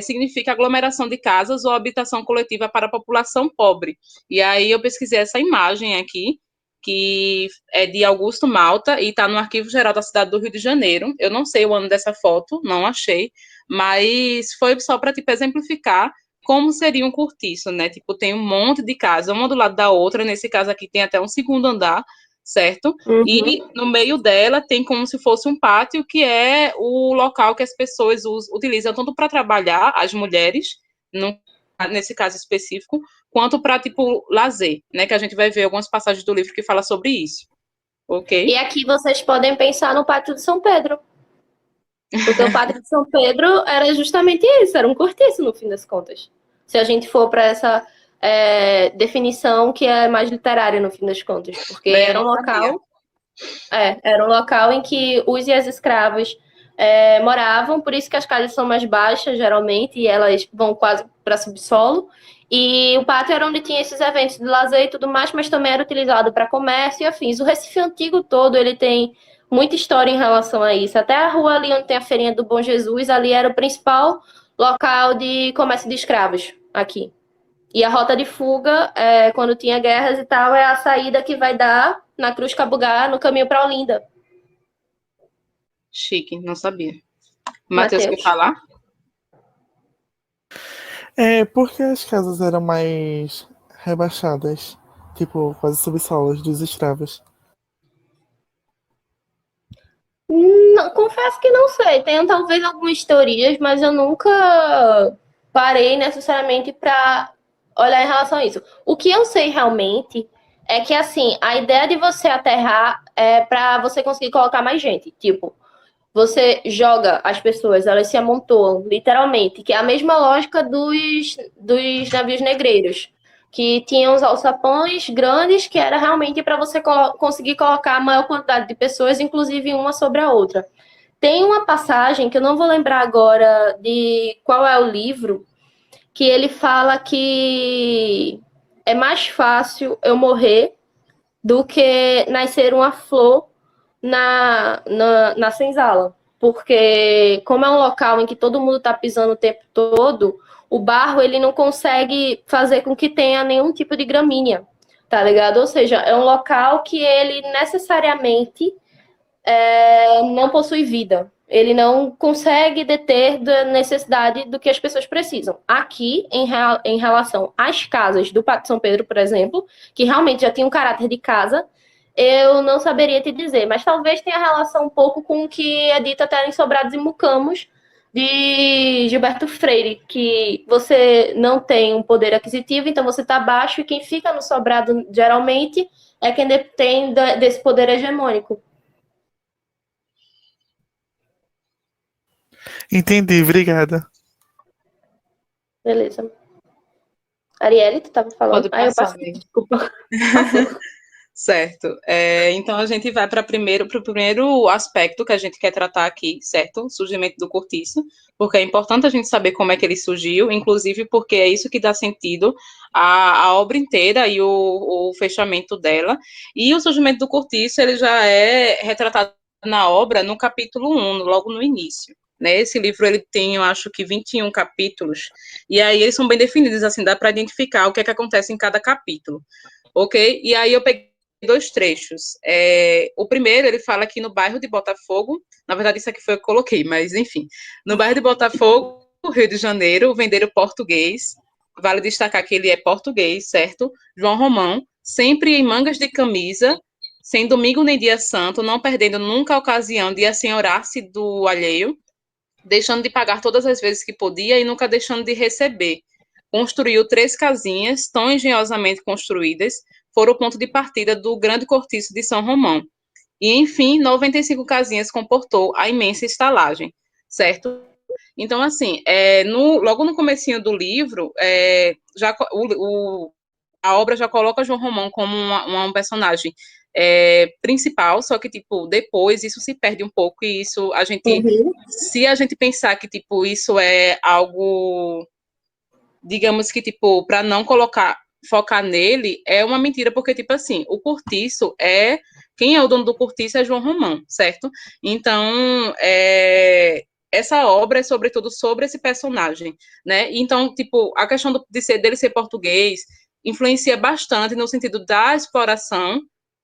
significa aglomeração de casas ou habitação coletiva para a população pobre. E aí eu pesquisei essa imagem aqui, que é de Augusto Malta e está no Arquivo Geral da cidade do Rio de Janeiro. Eu não sei o ano dessa foto, não achei, mas foi só para tipo, exemplificar como seria um cortiço, né? Tipo, tem um monte de casa, uma do lado da outra. Nesse caso aqui tem até um segundo andar, certo? Uhum. E no meio dela tem como se fosse um pátio, que é o local que as pessoas utilizam tanto para trabalhar, as mulheres, nesse caso específico, quanto para, tipo, lazer, né? Que a gente vai ver algumas passagens do livro que fala sobre isso, E ok? aqui vocês podem pensar no Pátio de São Pedro, porque o Pátio de São Pedro era justamente isso, era um cortiço no fim das contas. Se a gente for para essa definição que é mais literária no fim das contas, porque Bem, eu era um não sabia. local, era um local em que os e as escravas moravam, por isso que as casas são mais baixas geralmente e elas vão quase para subsolo. E o pátio era onde tinha esses eventos de lazer e tudo mais, mas também era utilizado para comércio e afins. O Recife Antigo todo, ele tem muita história em relação a isso. Até a rua ali onde tem a feirinha do Bom Jesus, ali era o principal local de comércio de escravos aqui. E a rota de fuga, quando tinha guerras e tal, é a saída que vai dar na Cruz Cabugá, no caminho para Olinda. Chique, não sabia. Matheus, quer Matheus? falar? É porque as casas eram mais rebaixadas, tipo, quase subsolos dos escravos. Não, confesso que não sei. Tenho talvez algumas teorias, mas eu nunca parei necessariamente para olhar em relação a isso. O que eu sei realmente é que, assim, a ideia de você aterrar é para você conseguir colocar mais gente. Tipo, você joga as pessoas, elas se amontoam, literalmente, que é a mesma lógica dos navios negreiros, que tinham os alçapões grandes, que era realmente para você conseguir colocar a maior quantidade de pessoas, inclusive uma sobre a outra. Tem uma passagem, que eu não vou lembrar agora de qual é o livro, que ele fala que é mais fácil eu morrer do que nascer uma flor na senzala. Porque, como é um local em que todo mundo está pisando o tempo todo, o barro ele não consegue fazer com que tenha nenhum tipo de gramínea, tá ligado? Ou seja, é um local que ele necessariamente não possui vida. Ele não consegue deter da necessidade do que as pessoas precisam. Aqui, em relação às casas do Pacto de São Pedro, por exemplo, que realmente já tinha um caráter de casa, eu não saberia te dizer, mas talvez tenha relação um pouco com o que é dito até em Sobrados e Mucamos, de Gilberto Freire, que você não tem um poder aquisitivo, então você está abaixo, e quem fica no sobrado, geralmente, é quem detém desse poder hegemônico. Entendi, obrigada. Beleza. Arielle, tu estava falando? Pode Ah, eu passar, passei, amigo. desculpa. Passou. Certo. Então a gente vai para o primeiro aspecto que a gente quer tratar aqui, certo? O surgimento do cortiço, porque é importante a gente saber como é que ele surgiu, inclusive porque é isso que dá sentido à obra inteira e o fechamento dela. E o surgimento do cortiço, ele já é retratado na obra no capítulo 1, logo no início. Né? Esse livro ele tem, eu acho que 21 capítulos, e aí eles são bem definidos, assim, dá para identificar o que é que acontece em cada capítulo. Ok? E aí eu peguei dois trechos. O primeiro, ele fala que no bairro de Botafogo, na verdade isso aqui foi eu que coloquei, mas enfim, no bairro de Botafogo, Rio de Janeiro, o vendeiro português, vale destacar que ele é português, certo? João Romão, sempre em mangas de camisa, sem domingo nem dia santo, não perdendo nunca a ocasião de assenhorar-se do alheio, deixando de pagar todas as vezes que podia e nunca deixando de receber. Construiu 3 casinhas, tão engenhosamente construídas, foram o ponto de partida do grande cortiço de São Romão. E, enfim, 95 casinhas comportou a imensa estalagem, certo? Então, assim, logo no comecinho do livro, a obra já coloca João Romão como um personagem principal, só que, tipo, depois isso se perde um pouco e isso Uhum. se a gente pensar que, tipo, isso é algo digamos que, tipo, para não focar nele, é uma mentira, porque, tipo assim, o Cortiço quem é o dono do Cortiço é João Romão, certo? Então, essa obra é sobretudo sobre esse personagem, né? Então, tipo, a questão dele ser português influencia bastante no sentido da exploração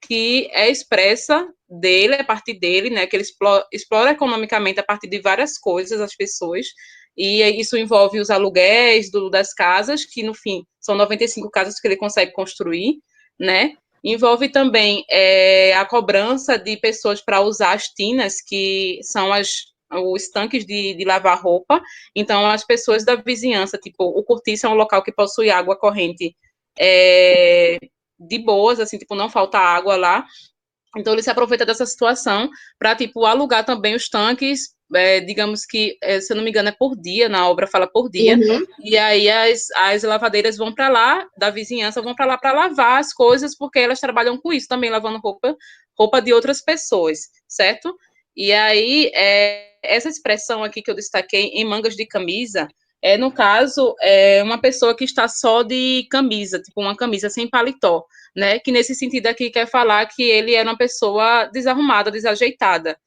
que é expressa dele, a partir dele, né? Que ele explora economicamente a partir de várias coisas as pessoas, e isso envolve os aluguéis das casas, que no fim são 95 casas que ele consegue construir, né? Envolve também a cobrança de pessoas para usar as tinas, que são os tanques de lavar roupa. Então, as pessoas da vizinhança, tipo, o Cortiço é um local que possui água corrente de boas, assim, tipo, não falta água lá. Então, ele se aproveita dessa situação para, tipo, alugar também os tanques, digamos que, se eu não me engano, é por dia, na obra fala por dia, e aí as lavadeiras vão para lá, da vizinhança, vão para lá para lavar as coisas, porque elas trabalham com isso também, lavando roupa de outras pessoas, certo? E aí, essa expressão aqui que eu destaquei, em mangas de camisa, no caso, uma pessoa que está só de camisa, tipo uma camisa sem paletó, né? Que nesse sentido aqui quer falar que ele era uma pessoa desarrumada, desajeitada.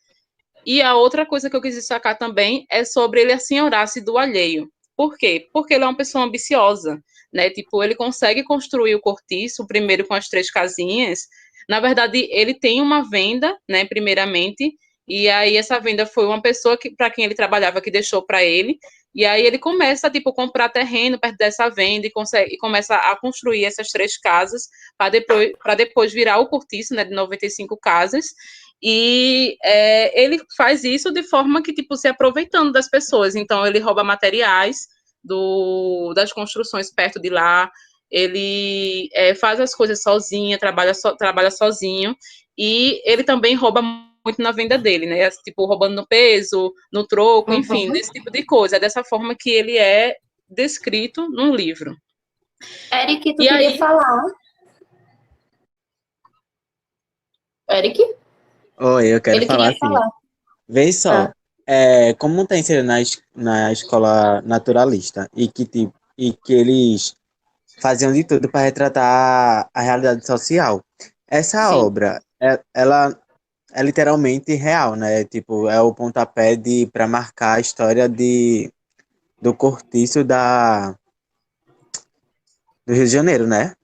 E a outra coisa que eu quis destacar também é sobre ele assenhorar-se do alheio. Por quê? Porque ele é uma pessoa ambiciosa, né? Tipo, ele consegue construir o cortiço, primeiro com as 3 casinhas. Na verdade, ele tem uma venda, né, primeiramente, e aí essa venda foi uma pessoa para quem ele trabalhava que deixou para ele, e aí ele começa, tipo, comprar terreno perto dessa venda e começa a construir essas 3 casas para depois virar o cortiço, né, de 95 casas. E ele faz isso de forma que, tipo, se aproveitando das pessoas. Então, ele rouba materiais das construções perto de lá, ele faz as coisas sozinho, trabalha sozinho, e ele também rouba muito na venda dele, né? Tipo, roubando no peso, no troco, enfim, desse tipo de coisa. É dessa forma que ele é descrito num livro. Eric, tu queria falar? Eric? Oi, eu quero Ele falar queria assim. falar. Vê só, como tem sido na escola naturalista e que eles faziam de tudo para retratar a realidade social. Essa Sim. obra, ela é literalmente real, né? Tipo, é o pontapé para marcar a história do cortiço do Rio de Janeiro, né?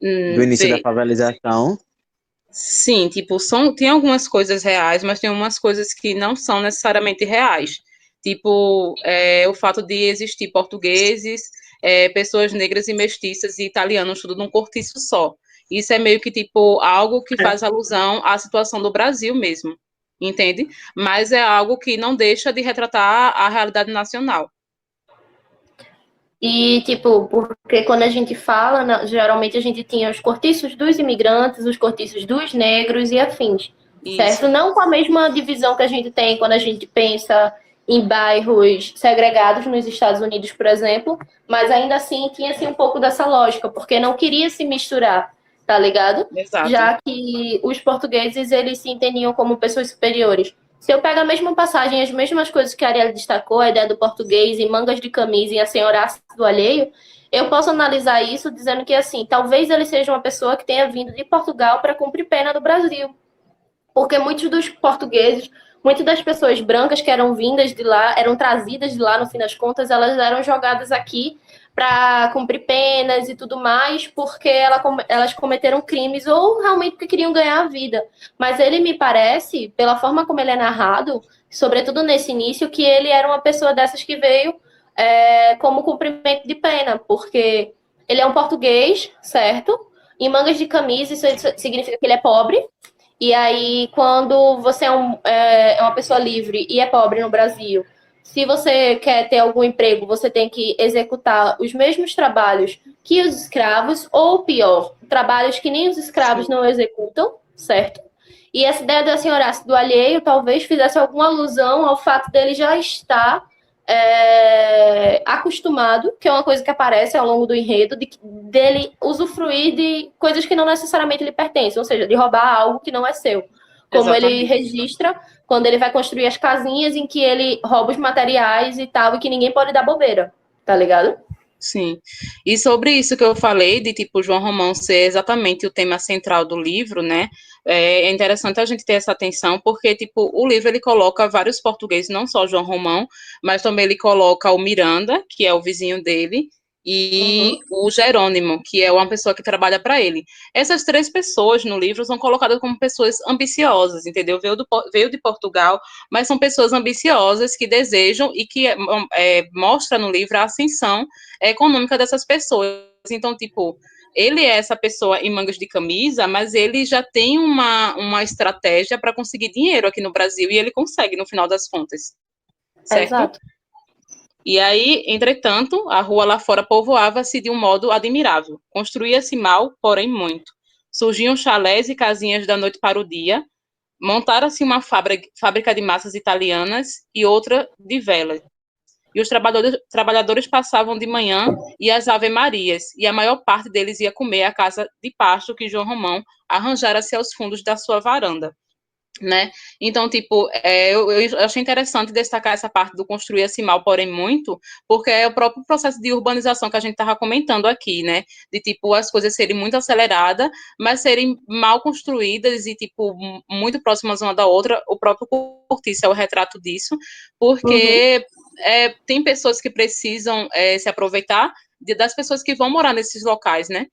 Do início da favelização. Sim, tipo, tem algumas coisas reais, mas tem algumas coisas que não são necessariamente reais. Tipo, o fato de existir portugueses, pessoas negras e mestiças e italianos, tudo num cortiço só. Isso é meio que, tipo, algo que faz alusão à situação do Brasil mesmo, entende? Mas é algo que não deixa de retratar a realidade nacional. E, tipo, porque quando a gente fala, geralmente a gente tinha os cortiços dos imigrantes, os cortiços dos negros e afins, certo? Isso. Não com a mesma divisão que a gente tem quando a gente pensa em bairros segregados nos Estados Unidos, por exemplo, mas ainda assim tinha assim, um pouco dessa lógica, porque não queria se misturar, tá ligado? Exato. Já que os portugueses, eles se entendiam como pessoas superiores. Se eu pego a mesma passagem, as mesmas coisas que a Ariela destacou, a ideia do português e mangas de camisa e a senhora do alheio, eu posso analisar isso dizendo que, assim, talvez ele seja uma pessoa que tenha vindo de Portugal para cumprir pena no Brasil. Porque muitos dos portugueses, muitas das pessoas brancas que eram vindas de lá, eram trazidas de lá, no fim das contas, elas eram jogadas aqui para cumprir penas e tudo mais, porque elas cometeram crimes ou realmente porque queriam ganhar a vida. Mas ele me parece, pela forma como ele é narrado, sobretudo nesse início, que ele era uma pessoa dessas que veio como cumprimento de pena, porque ele é um português, certo? Em mangas de camisa, isso significa que ele é pobre. E aí, quando você é uma pessoa livre e é pobre no Brasil, se você quer ter algum emprego, você tem que executar os mesmos trabalhos que os escravos, ou pior, trabalhos que nem os escravos não executam, certo? E essa ideia da senhora do alheio talvez fizesse alguma alusão ao fato dele já estar acostumado, que é uma coisa que aparece ao longo do enredo, dele usufruir de coisas que não necessariamente lhe pertencem, ou seja, de roubar algo que não é seu. Como Exatamente. Ele registra quando ele vai construir as casinhas em que ele rouba os materiais e tal, e que ninguém pode dar bobeira, tá ligado? Sim. E sobre isso que eu falei, de tipo João Romão ser exatamente o tema central do livro, né? É interessante a gente ter essa atenção, porque tipo o livro ele coloca vários portugueses, não só João Romão, mas também ele coloca o Miranda, que é o vizinho dele, e Uhum. o Jerônimo, que é uma pessoa que trabalha para ele. Essas três pessoas no livro são colocadas como pessoas ambiciosas, entendeu? Veio de Portugal, mas são pessoas ambiciosas que desejam e que mostra no livro a ascensão econômica dessas pessoas. Então, tipo, ele é essa pessoa em mangas de camisa, mas ele já tem uma estratégia para conseguir dinheiro aqui no Brasil e ele consegue no final das contas, certo? Exato. E aí, entretanto, a rua lá fora povoava-se de um modo admirável. Construía-se mal, porém muito. Surgiam chalés e casinhas da noite para o dia, montara-se uma fábrica de massas italianas e outra de velas. E os trabalhadores passavam de manhã e as ave-marias, e a maior parte deles ia comer à casa de pasto que João Romão arranjara-se aos fundos da sua varanda, né? Então, tipo, eu achei interessante destacar essa parte do construir-se mal, porém muito, porque é o próprio processo de urbanização que a gente estava comentando aqui, né? De, tipo, as coisas serem muito aceleradas, mas serem mal construídas e, tipo, muito próximas uma da outra. O próprio Cortiço é o retrato disso, Uhum. porque tem pessoas que precisam se aproveitar das pessoas que vão morar nesses locais, né?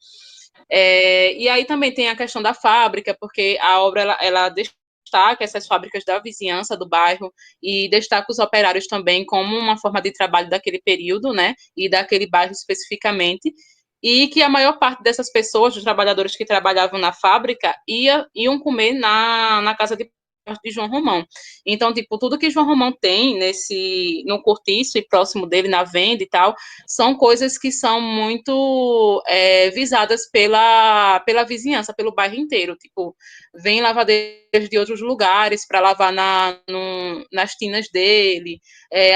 E aí também tem a questão da fábrica, porque a obra, ela destaca essas fábricas da vizinhança do bairro e destaca os operários também como uma forma de trabalho daquele período, né, e daquele bairro especificamente, e que a maior parte dessas pessoas, dos trabalhadores que trabalhavam na fábrica, iam comer na casa de João Romão. Então, tipo, tudo que João Romão tem no cortiço e próximo dele, na venda e tal, são coisas que são muito visadas pela vizinhança, pelo bairro inteiro. Tipo, vem lavadeiras de outros lugares para lavar nas tinas dele,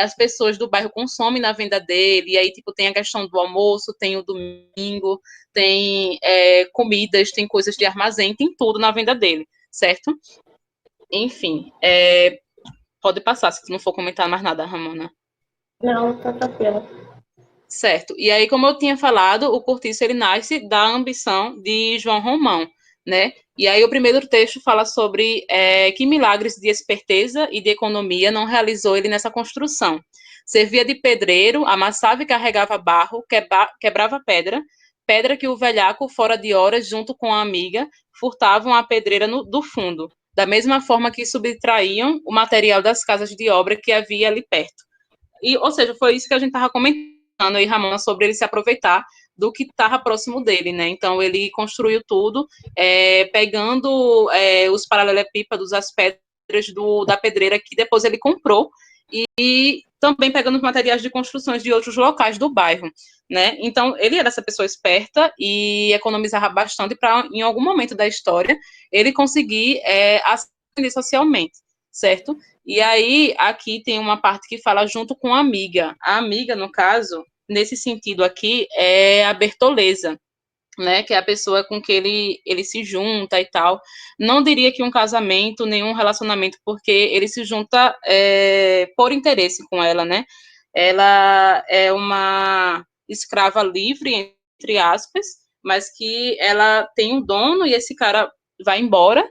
as pessoas do bairro consomem na venda dele, e aí, tipo, tem a questão do almoço, tem o domingo, tem comidas, tem coisas de armazém, tem tudo na venda dele, certo? Enfim, pode passar, se tu não for comentar mais nada, Ramona. Não, tá tranquilo. Certo. E aí, como eu tinha falado, o Cortiço ele nasce da ambição de João Romão, né? E aí o primeiro texto fala sobre que milagres de esperteza e de economia não realizou ele nessa construção. Servia de pedreiro, amassava e carregava barro, quebrava pedra que o velhaco, fora de horas, junto com a amiga, furtavam a pedreira do fundo, da mesma forma que subtraíam o material das casas de obra que havia ali perto. Ou seja, foi isso que a gente estava comentando aí, Ramon, sobre ele se aproveitar do que estava próximo dele, né? Então, ele construiu tudo, pegando os paralelepípedos, as pedras da pedreira que depois ele comprou, e também pegando os materiais de construções de outros locais do bairro, né? Então, ele era essa pessoa esperta e economizava bastante para, em algum momento da história, ele conseguir ascender socialmente, certo? E aí, aqui tem uma parte que fala junto com a amiga. A amiga, no caso, nesse sentido aqui, é a Bertoleza, né, que é a pessoa com que ele se junta e tal. Não diria que um casamento, nenhum relacionamento, porque ele se junta por interesse com ela, né? Ela é uma escrava livre, entre aspas, mas que ela tem um dono e esse cara vai embora.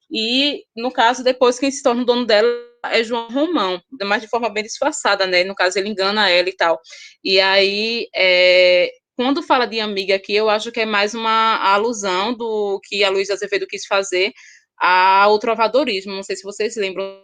E, no caso, depois quem se torna o dono dela é João Romão, mas de forma bem disfarçada, né? No caso, ele engana ela e tal. E aí, quando fala de amiga aqui, eu acho que é mais uma alusão do que a Luísa Azevedo quis fazer ao trovadorismo. Não sei se vocês lembram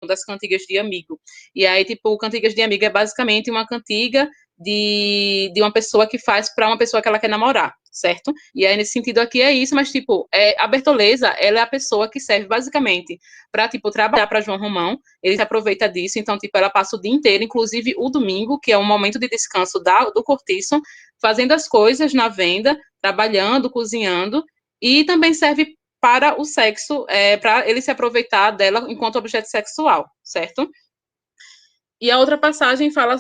das cantigas de amigo. E aí, tipo, cantigas de amigo é basicamente uma cantiga de uma pessoa que faz para uma pessoa que ela quer namorar, certo? E aí, nesse sentido aqui é isso, mas, tipo, a Bertoleza, ela é a pessoa que serve basicamente para, tipo, trabalhar para João Romão, ele se aproveita disso, então, tipo, ela passa o dia inteiro, inclusive o domingo, que é um momento de descanso do cortiço, fazendo as coisas na venda, trabalhando, cozinhando, e também serve para o sexo, para ele se aproveitar dela enquanto objeto sexual, certo? E a outra passagem fala,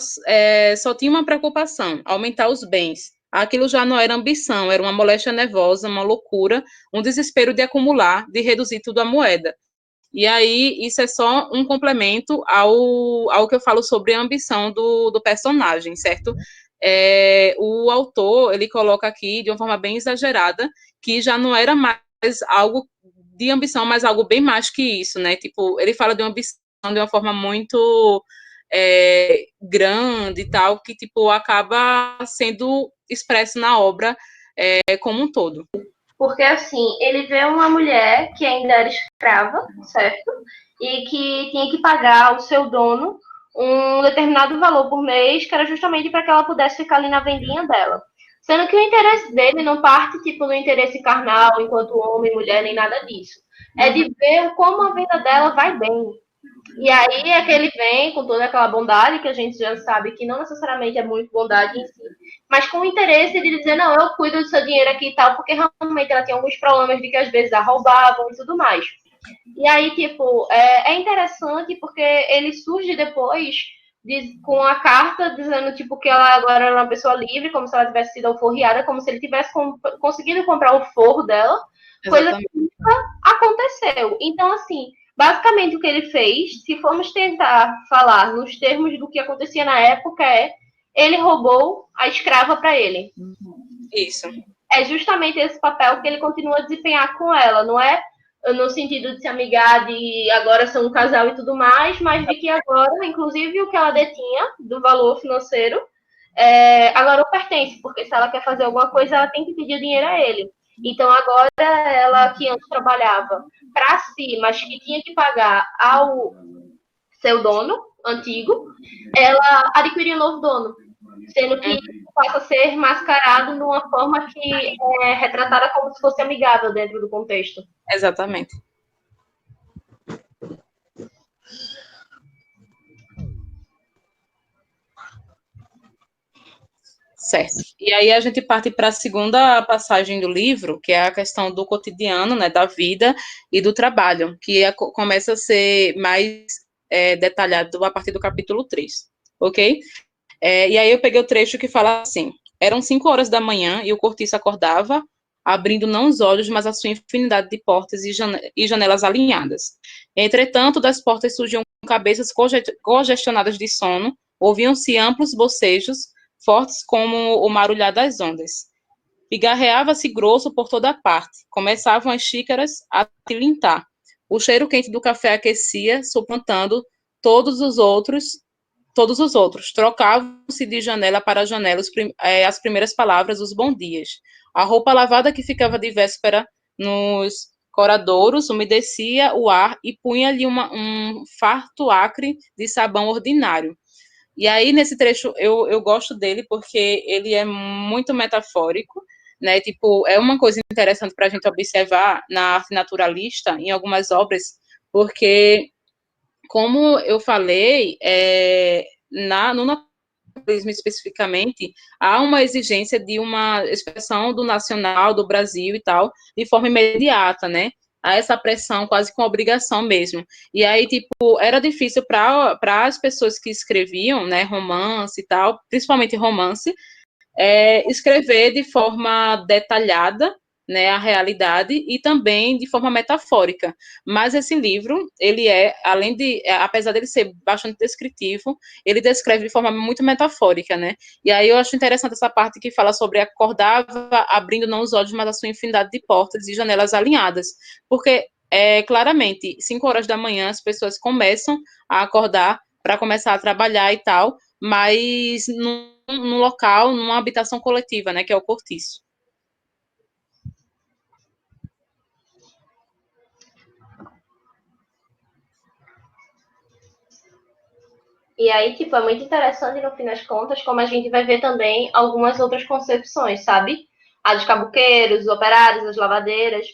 só tinha uma preocupação, aumentar os bens. Aquilo já não era ambição, era uma moléstia nervosa, uma loucura, um desespero de acumular, de reduzir tudo à moeda. E aí, isso é só um complemento ao que eu falo sobre a ambição do personagem, certo? O autor, ele coloca aqui, de uma forma bem exagerada, que já não era mais algo de ambição, mas algo bem mais que isso, né? Tipo, ele fala de uma ambição de uma forma muito grande e tal, que, tipo, acaba sendo expresso na obra como um todo. Porque, assim, ele vê uma mulher que ainda era escrava, certo? E que tinha que pagar ao seu dono um determinado valor por mês, que era justamente para que ela pudesse ficar ali na vendinha dela. Sendo que o interesse dele não parte, tipo, no interesse carnal, enquanto homem, mulher, nem nada disso. É de ver como a venda dela vai bem. E aí é que ele vem com toda aquela bondade, que a gente já sabe que não necessariamente é muito bondade em si, mas com o interesse de dizer, não, eu cuido do seu dinheiro aqui e tal, porque realmente ela tinha alguns problemas de que às vezes a roubavam e tudo mais. E aí, tipo, é interessante porque ele surge depois com a carta dizendo, tipo, que ela agora era uma pessoa livre, como se ela tivesse sido alforriada, como se ele tivesse conseguido comprar o forro dela, coisa Exatamente. que nunca aconteceu. Então, assim, basicamente o que ele fez, se formos tentar falar nos termos do que acontecia na época, ele roubou a escrava para ele. Isso. É justamente esse papel que ele continua a desempenhar com ela, não é no sentido de se amigar, de agora são um casal e tudo mais, mas de que agora, inclusive, o que ela detinha do valor financeiro, agora o pertence, porque se ela quer fazer alguma coisa, ela tem que pedir dinheiro a ele. Então, agora, ela que antes trabalhava para si, mas que tinha que pagar ao seu dono antigo, ela adquiriu um novo dono, sendo que passa a ser mascarado de uma forma que é retratada como se fosse amigável dentro do contexto. Exatamente. Certo. E aí a gente parte para a segunda passagem do livro, que é a questão do cotidiano, né, da vida e do trabalho, que começa a ser mais detalhado a partir do capítulo 3, ok? E aí eu peguei o trecho que fala assim: eram 5 horas da manhã e o cortiço acordava, abrindo não os olhos, mas a sua infinidade de portas e janelas alinhadas. Entretanto, das portas surgiam cabeças congestionadas de sono, ouviam-se amplos bocejos, fortes como o marulhar das ondas. Pigarreava-se grosso por toda parte. Começavam as xícaras a tilintar. O cheiro quente do café aquecia, suplantando todos os outros. Trocavam-se de janela para janela as primeiras palavras, os bons dias. A roupa lavada que ficava de véspera nos coradouros umedecia o ar e punha-lhe um farto acre de sabão ordinário. E aí, nesse trecho, eu gosto dele porque ele é muito metafórico, né? Tipo, é uma coisa interessante para a gente observar na arte naturalista, em algumas obras, porque, como eu falei, no naturalismo especificamente, há uma exigência de uma expressão do nacional, do Brasil e tal, de forma imediata, né? Há essa pressão quase com obrigação mesmo. E aí, tipo, era difícil para as pessoas que escreviam, né, romance e tal, principalmente romance, escrever de forma detalhada, né, a realidade e também de forma metafórica. Mas esse livro, ele além de, apesar dele ser bastante descritivo, ele descreve de forma muito metafórica, né? E aí eu acho interessante essa parte que fala sobre acordava abrindo não os olhos, mas a sua infinidade de portas e janelas alinhadas, porque claramente 5 horas da manhã as pessoas começam a acordar para começar a trabalhar e tal, mas num local, numa habitação coletiva, né, que é o cortiço. E aí, tipo, é muito interessante, no fim das contas, como a gente vai ver também algumas outras concepções, sabe? A dos cabuqueiros, os operários, as lavadeiras.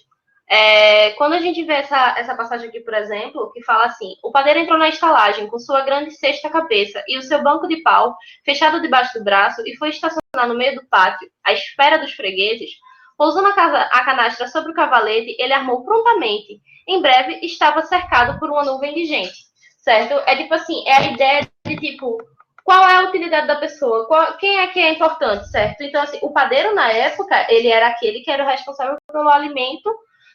Quando a gente vê essa passagem aqui, por exemplo, que fala assim: o padeiro entrou na estalagem com sua grande cesta cabeça e o seu banco de pau fechado debaixo do braço e foi estacionar no meio do pátio, à espera dos fregueses. Pousando a canastra sobre o cavalete, ele armou prontamente. Em breve, estava cercado por uma nuvem de gente. Certo? É tipo assim, é a ideia de tipo, qual é a utilidade da pessoa? Quem é que é importante, certo? Então, assim, o padeiro na época, ele era aquele que era o responsável pelo alimento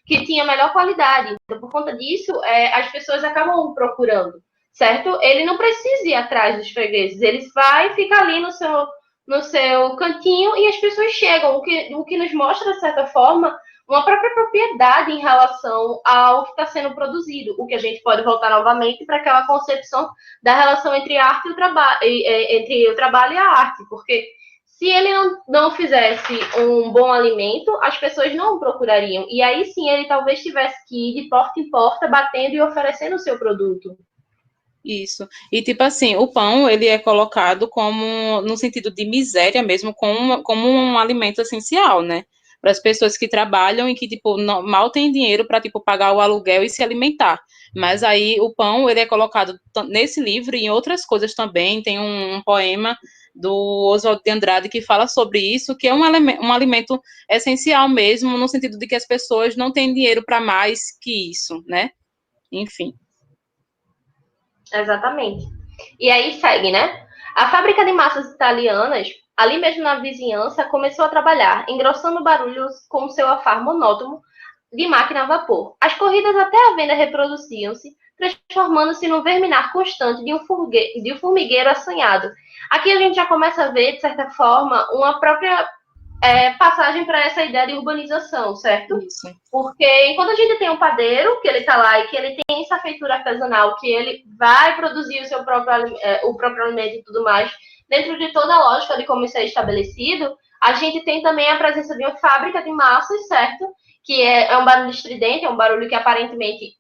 que tinha melhor qualidade. Então, por conta disso, as pessoas acabam procurando, certo? Ele não precisa ir atrás dos fregueses, ele vai ficar ali no seu cantinho e as pessoas chegam, o que nos mostra, de certa forma, uma própria propriedade em relação ao que está sendo produzido, o que a gente pode voltar novamente para aquela concepção da relação entre a arte e o trabalho, entre o trabalho e a arte, porque se ele não fizesse um bom alimento, as pessoas não o procurariam. E aí sim ele talvez tivesse que ir de porta em porta, batendo e oferecendo o seu produto. Isso. E, tipo assim, o pão, ele é colocado como, no sentido de miséria mesmo, como um alimento essencial, né? Para as pessoas que trabalham e que, tipo, mal têm dinheiro para, tipo, pagar o aluguel e se alimentar. Mas aí o pão, ele é colocado nesse livro e em outras coisas também. Tem um poema do Oswald de Andrade que fala sobre isso, que é um alimento essencial mesmo, no sentido de que as pessoas não têm dinheiro para mais que isso, né? Enfim. Exatamente. E aí segue, né? A fábrica de massas italianas, ali mesmo na vizinhança, começou a trabalhar, engrossando barulhos com seu afar monótono de máquina a vapor. As corridas até a venda reproduziam-se, transformando-se num verminar constante de um formigueiro assanhado. Aqui a gente já começa a ver, de certa forma, uma própria passagem para essa ideia de urbanização, certo? Isso. Porque enquanto a gente tem um padeiro, que ele está lá e que ele tem essa feitura artesanal, que ele vai produzir o próprio alimento e tudo mais, dentro de toda a lógica de como isso é estabelecido, a gente tem também a presença de uma fábrica de massas, certo? Que é um barulho estridente, é um barulho que aparentemente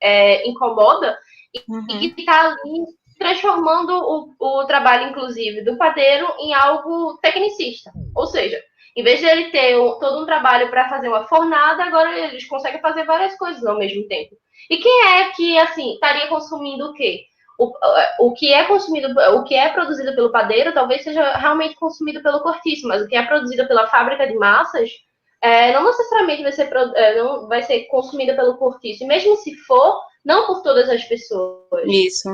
incomoda, e que está ali transformando o trabalho, inclusive, do padeiro em algo tecnicista. Ou seja, em vez de ele ter todo um trabalho para fazer uma fornada, agora eles conseguem fazer várias coisas ao mesmo tempo. E quem é que, assim, estaria consumindo o quê? O que é consumido, o que é produzido pelo padeiro, talvez seja realmente consumido pelo cortiço, mas o que é produzido pela fábrica de massas não necessariamente não vai ser consumido pelo cortiço. E mesmo se for, não por todas as pessoas. Isso.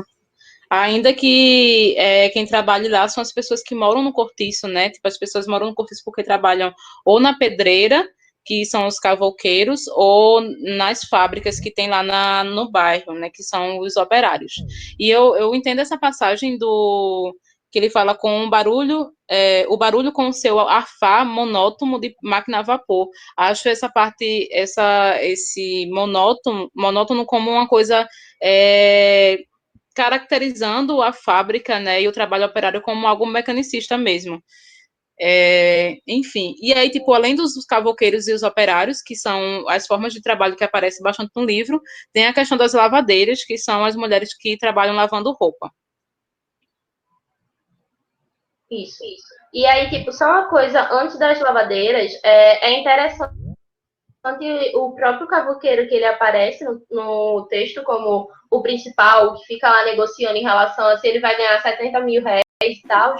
Ainda que quem trabalhe lá são as pessoas que moram no cortiço, né? Tipo, as pessoas moram no cortiço porque trabalham ou na pedreira, que são os cavouqueiros, ou nas fábricas que tem lá no bairro, né? Que são os operários. E eu entendo essa passagem que ele fala com o barulho com o seu arfar monótono de máquina a vapor. Acho essa parte, esse monótono como uma coisa caracterizando a fábrica, né, e o trabalho operário como algo mecanicista mesmo. Enfim, e aí, tipo, além dos cavouqueiros e os operários, que são as formas de trabalho que aparecem bastante no livro, tem a questão das lavadeiras, que são as mulheres que trabalham lavando roupa. Isso. E aí, tipo, só uma coisa, antes das lavadeiras, é interessante o próprio cavouqueiro que ele aparece no texto como o principal, que fica lá negociando em relação a se ele vai ganhar 70 mil reais e tal,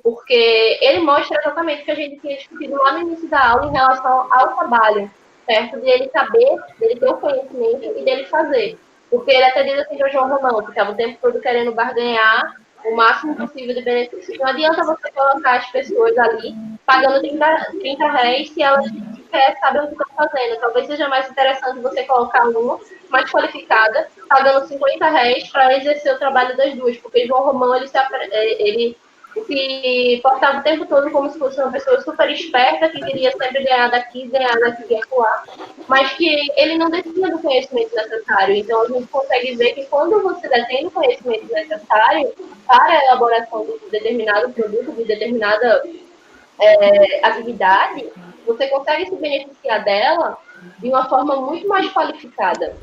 porque ele mostra exatamente o que a gente tinha discutido lá no início da aula em relação ao trabalho, certo? De ele saber, dele ter o conhecimento e dele fazer. Porque ele até diz assim para o João Romão, que estava o tempo todo querendo barganhar o máximo possível de benefício. Não adianta você colocar as pessoas ali pagando 30 reais se elas sabem o que estão fazendo. Talvez seja mais interessante você colocar uma mais qualificada, pagando 50 reais para exercer o trabalho das duas, porque João Romão ele se portava o tempo todo como se fosse uma pessoa super esperta, que queria sempre ganhar daqui e acolá, mas que ele não detinha do conhecimento necessário. Então, a gente consegue ver que quando você detém o conhecimento necessário para a elaboração de determinado produto, de determinada atividade, você consegue se beneficiar dela de uma forma muito mais qualificada.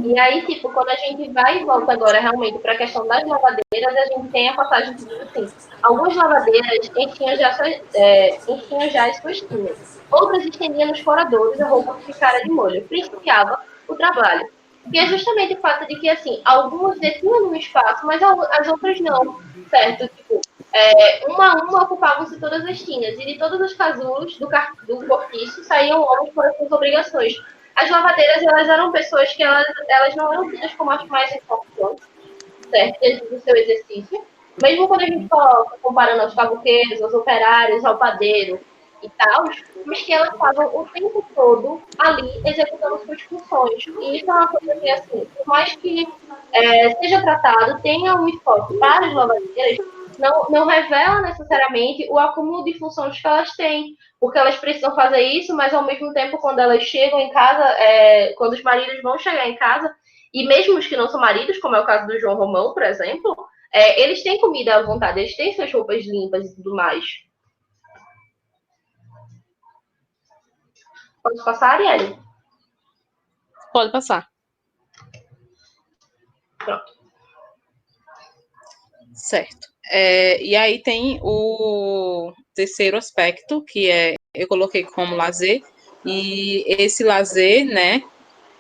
E aí, tipo, quando a gente vai e volta agora realmente para a questão das lavadeiras, a gente tem a passagem que diz assim, algumas lavadeiras enchiam já as suas tinas, outras estendiam nos coradouros a roupa que ficara de molho, principiava o trabalho. E é justamente o fato de que, assim, algumas detinham no espaço, mas as outras não, certo? Tipo, uma a uma ocupavam-se todas as tinas, e de todos os casulos do cortiço saíam homens para suas obrigações. As lavadeiras, elas eram pessoas que elas não eram tidas como as mais importantes, certo? Dentro do seu exercício. Mesmo quando a gente coloca, comparando aos cavouqueiros, aos operários, ao padeiro, e tal, mas que elas estavam o tempo todo ali executando suas funções. E isso é uma coisa que, assim, por mais que seja tratado, tenha um esforço para as lavadeiras, não revela necessariamente o acúmulo de funções que elas têm, porque elas precisam fazer isso, mas ao mesmo tempo, quando elas chegam em casa, quando os maridos vão chegar em casa, e mesmo os que não são maridos, como é o caso do João Romão, por exemplo, eles têm comida à vontade, eles têm suas roupas limpas e tudo mais. Pode passar, Arielle? Pode passar. Pronto. Certo. E aí tem o terceiro aspecto, que eu coloquei como lazer, e esse lazer, né,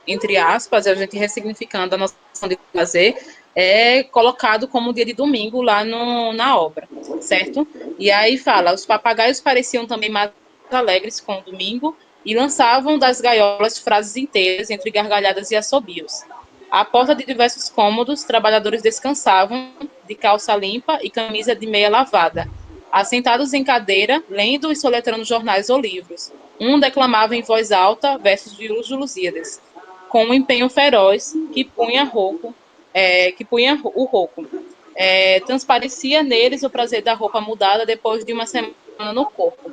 entre aspas, a gente ressignificando a noção de lazer, é colocado como dia de domingo lá na obra, certo? E aí fala, os papagaios pareciam também mais alegres com o domingo e lançavam das gaiolas frases inteiras entre gargalhadas e assobios. À porta de diversos cômodos, trabalhadores descansavam, de calça limpa e camisa de meia lavada, assentados em cadeira, lendo e soletrando jornais ou livros. Um declamava em voz alta versos de Lusíadas, com um empenho feroz que punha o rouco. Transparecia neles o prazer da roupa mudada depois de uma semana no corpo.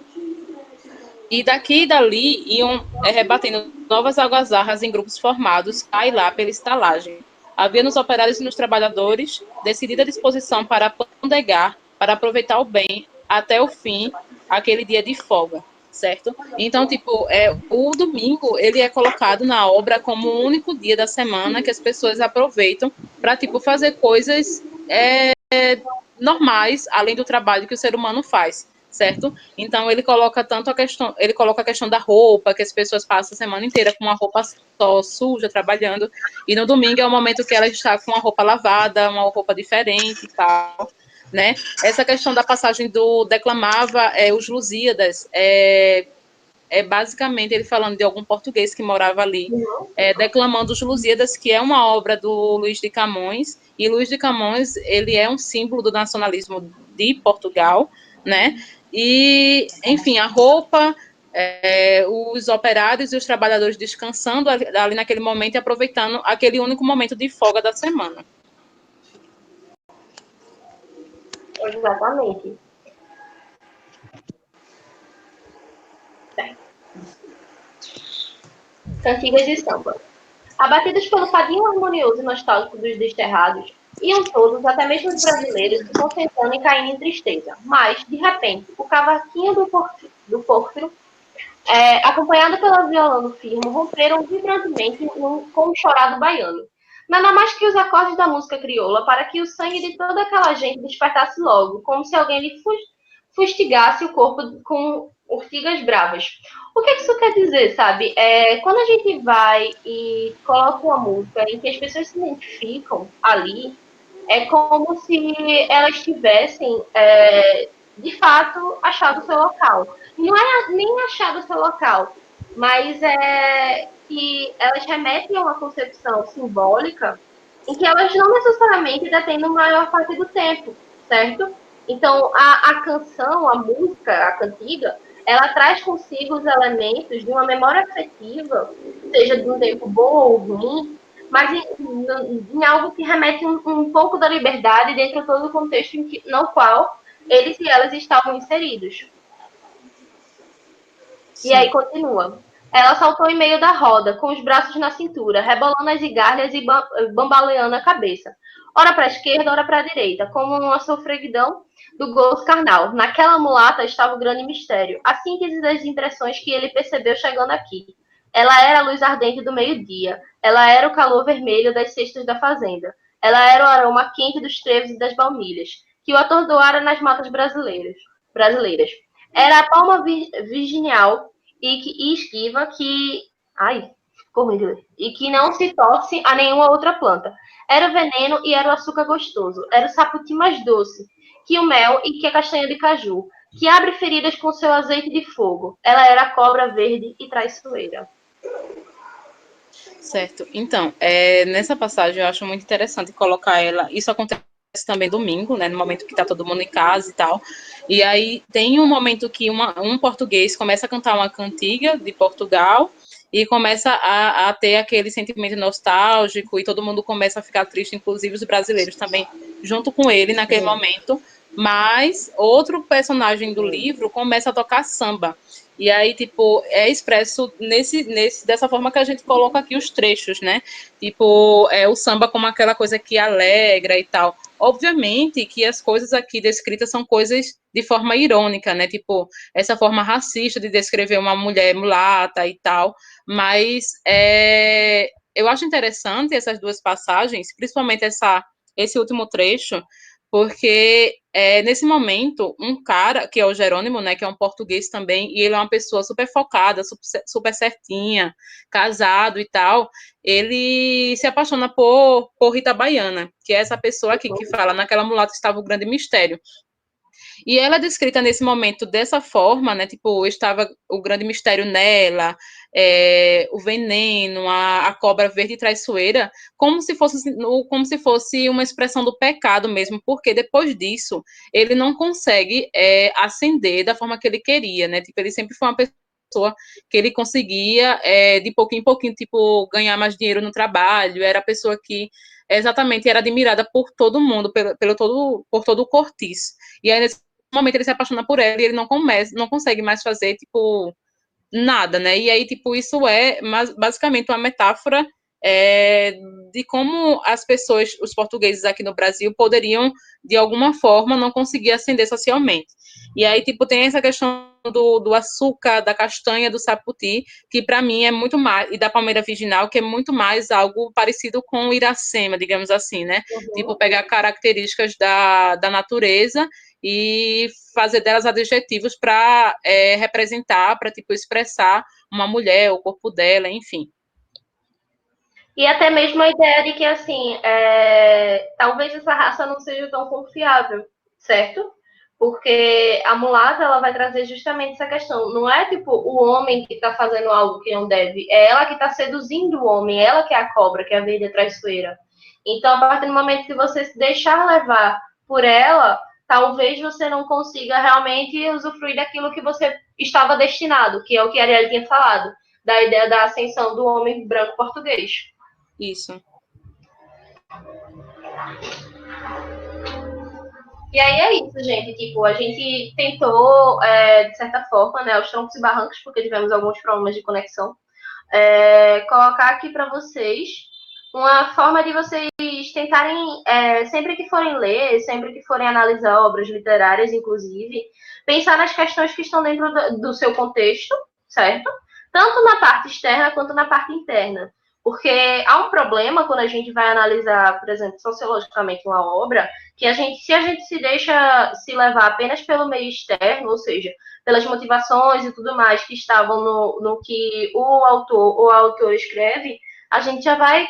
E daqui e dali iam rebatendo novas algazarras em grupos formados cá e lá pela estalagem. Havia nos operários e nos trabalhadores decidida disposição para pandegar, para aproveitar o bem até o fim, aquele dia de folga, certo? Então, tipo, o domingo, ele é colocado na obra como o único dia da semana que as pessoas aproveitam para, tipo, fazer coisas normais, além do trabalho que o ser humano faz, certo? Então ele coloca a questão da roupa, que as pessoas passam a semana inteira com uma roupa só, suja, trabalhando, e no domingo é o momento que ela está com uma roupa lavada, uma roupa diferente e tal, né? Essa questão da passagem do declamava os Lusíadas, basicamente ele falando de algum português que morava ali, declamando os Lusíadas, que é uma obra do Luís de Camões, e Luís de Camões, ele é um símbolo do nacionalismo de Portugal, né? E, enfim, a roupa, os operários e os trabalhadores descansando ali naquele momento e aproveitando aquele único momento de folga da semana. Exatamente. Cantigas de samba. Abatidos pelo fadinho harmonioso e nostálgico dos desterrados, iam todos, até mesmo os brasileiros, se concentrando e caindo em tristeza. Mas, de repente, o cavaquinho do pórfiro, acompanhado pela violão do firmo, romperam vibrantemente com um chorado baiano. Nada mais que os acordes da música crioula para que o sangue de toda aquela gente despertasse logo, como se alguém lhe fustigasse o corpo com urtigas bravas. O que isso quer dizer, sabe? Quando a gente vai e coloca uma música em que as pessoas se identificam ali, é como se elas tivessem, de fato, achado o seu local. E não é nem achado o seu local, mas é que elas remetem a uma concepção simbólica em que elas não necessariamente detêm a maior parte do tempo, certo? Então, a canção, a música, a cantiga, ela traz consigo os elementos de uma memória afetiva, seja de um tempo bom ou ruim, mas em algo que remete um pouco da liberdade dentro de todo o contexto no qual eles e elas estavam inseridos. Sim. E aí continua. Ela saltou em meio da roda, com os braços na cintura, rebolando as igalhas e bambaleando a cabeça. Ora para a esquerda, ora para a direita, como uma sofreguidão do gozo carnal. Naquela mulata estava o grande mistério, a síntese das impressões que ele percebeu chegando aqui. Ela era a luz ardente do meio-dia. Ela era o calor vermelho das cestas da fazenda. Ela era o aroma quente dos trevos e das baunilhas, que o atordoara nas matas brasileiras. Era a palma virginal e esquiva que... Ai, e que não se torce a nenhuma outra planta. Era o veneno e era o açúcar gostoso. Era o saputi mais doce que o mel e que a castanha de caju, que abre feridas com seu azeite de fogo. Ela era a cobra verde e traiçoeira. Certo. Então, nessa passagem eu acho muito interessante colocar ela. Isso acontece também domingo, né, no momento que está todo mundo em casa e tal. E aí tem um momento que um português começa a cantar uma cantiga de Portugal e começa a ter aquele sentimento nostálgico e todo mundo começa a ficar triste, inclusive os brasileiros também, junto com ele naquele momento. Mas outro personagem do livro começa a tocar samba. E aí, tipo, é expresso dessa forma que a gente coloca aqui os trechos, né? Tipo, o samba como aquela coisa que alegra e tal. Obviamente que as coisas aqui descritas são coisas de forma irônica, né? Tipo, essa forma racista de descrever uma mulher mulata e tal. Mas eu acho interessante essas duas passagens, principalmente esse último trecho, porque nesse momento, um cara, que é o Jerônimo, né, que é um português também, e ele é uma pessoa super focada, super certinha, casado e tal, ele se apaixona por Rita Baiana, que é essa pessoa aqui que fala, naquela mulata estava o grande mistério. E ela é descrita nesse momento dessa forma, né? Tipo, estava o grande mistério nela, o veneno, a cobra verde traiçoeira, como se fosse uma expressão do pecado mesmo, porque depois disso ele não consegue ascender da forma que ele queria, né? Tipo, ele sempre foi uma pessoa que ele conseguia, de pouquinho em pouquinho, tipo, ganhar mais dinheiro no trabalho, era a pessoa que exatamente era admirada por todo mundo, por todo o cortiço. E aí, nesse momento, ele se apaixona por ela e ele não consegue mais fazer, tipo, nada, né? E aí, tipo, isso é basicamente uma metáfora de como as pessoas, os portugueses aqui no Brasil, poderiam, de alguma forma, não conseguir ascender socialmente. E aí, tipo, tem essa questão do açúcar, da castanha, do saputi, que para mim é muito mais, e da palmeira virginal, que é muito mais algo parecido com o Iracema, digamos assim, né? Tipo, pegar características da natureza e fazer delas adjetivos para representar, para tipo expressar uma mulher, o corpo dela, enfim. E até mesmo a ideia de que, assim, talvez essa raça não seja tão confiável, certo? Porque a mulata, ela vai trazer justamente essa questão. Não é, tipo, o homem que está fazendo algo que não deve. É ela que está seduzindo o homem. Ela que é a cobra, que é a verde traiçoeira. Então, a partir do momento que você se deixar levar por ela, talvez você não consiga realmente usufruir daquilo que você estava destinado, que é o que a Ariel tinha falado, da ideia da ascensão do homem branco português. Isso. E aí é isso, gente. Tipo, a gente tentou, de certa forma, né, aos troncos e barrancos, porque tivemos alguns problemas de conexão, colocar aqui para vocês uma forma de vocês tentarem, sempre que forem ler, sempre que forem analisar obras literárias, inclusive, pensar nas questões que estão dentro do seu contexto, certo? Tanto na parte externa quanto na parte interna. Porque há um problema quando a gente vai analisar, por exemplo, sociologicamente uma obra, que se a gente se deixa se levar apenas pelo meio externo, ou seja, pelas motivações e tudo mais que estavam no que o autor ou a autora escreve, a gente já vai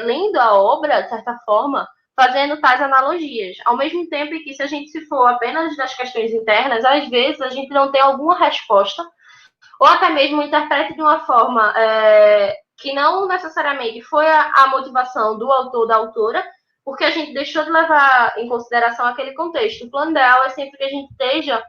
lendo a obra, de certa forma, fazendo tais analogias. Ao mesmo tempo que se a gente se for apenas das questões internas, às vezes a gente não tem alguma resposta, ou até mesmo interprete de uma forma que não necessariamente foi a motivação do autor ou da autora, porque a gente deixou de levar em consideração aquele contexto. O plano ideal é sempre que a gente esteja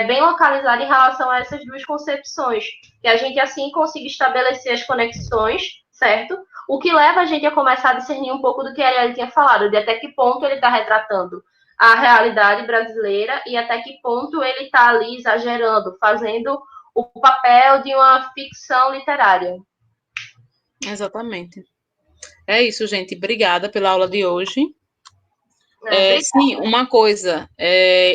bem localizado em relação a essas duas concepções, que a gente assim consiga estabelecer as conexões, certo? O que leva a gente a começar a discernir um pouco do que a Ariel tinha falado, de até que ponto ele está retratando a realidade brasileira e até que ponto ele está ali exagerando, fazendo o papel de uma ficção literária. Exatamente. É isso, gente. Obrigada pela aula de hoje. Sim, uma coisa,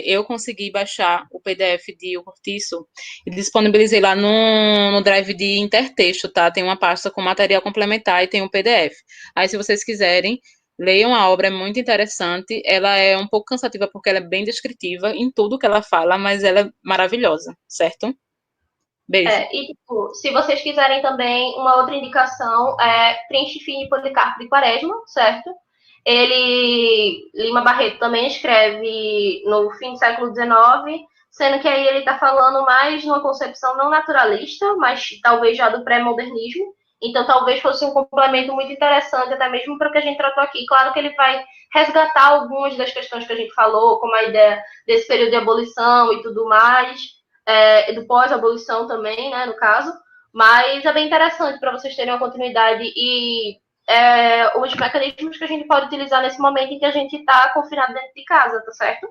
eu consegui baixar o PDF de O Cortiço e disponibilizei lá no Drive de Intertexto, tá? Tem uma pasta com material complementar e tem um PDF. Aí, se vocês quiserem, leiam a obra, é muito interessante. Ela é um pouco cansativa porque ela é bem descritiva em tudo que ela fala, mas ela é maravilhosa, certo? Beijo. E, tipo, se vocês quiserem também, uma outra indicação é Trinche Fino e Policarpo de Quaresma, certo? Lima Barreto também escreve no fim do século XIX, sendo que aí ele está falando mais numa concepção não naturalista, mas talvez já do pré-modernismo. Então, talvez fosse um complemento muito interessante, até mesmo para o que a gente tratou aqui. Claro que ele vai resgatar algumas das questões que a gente falou, como a ideia desse período de abolição e tudo mais, do pós-abolição também, né, no caso. Mas é bem interessante para vocês terem uma continuidade e os mecanismos que a gente pode utilizar nesse momento em que a gente está confinado dentro de casa, tá certo?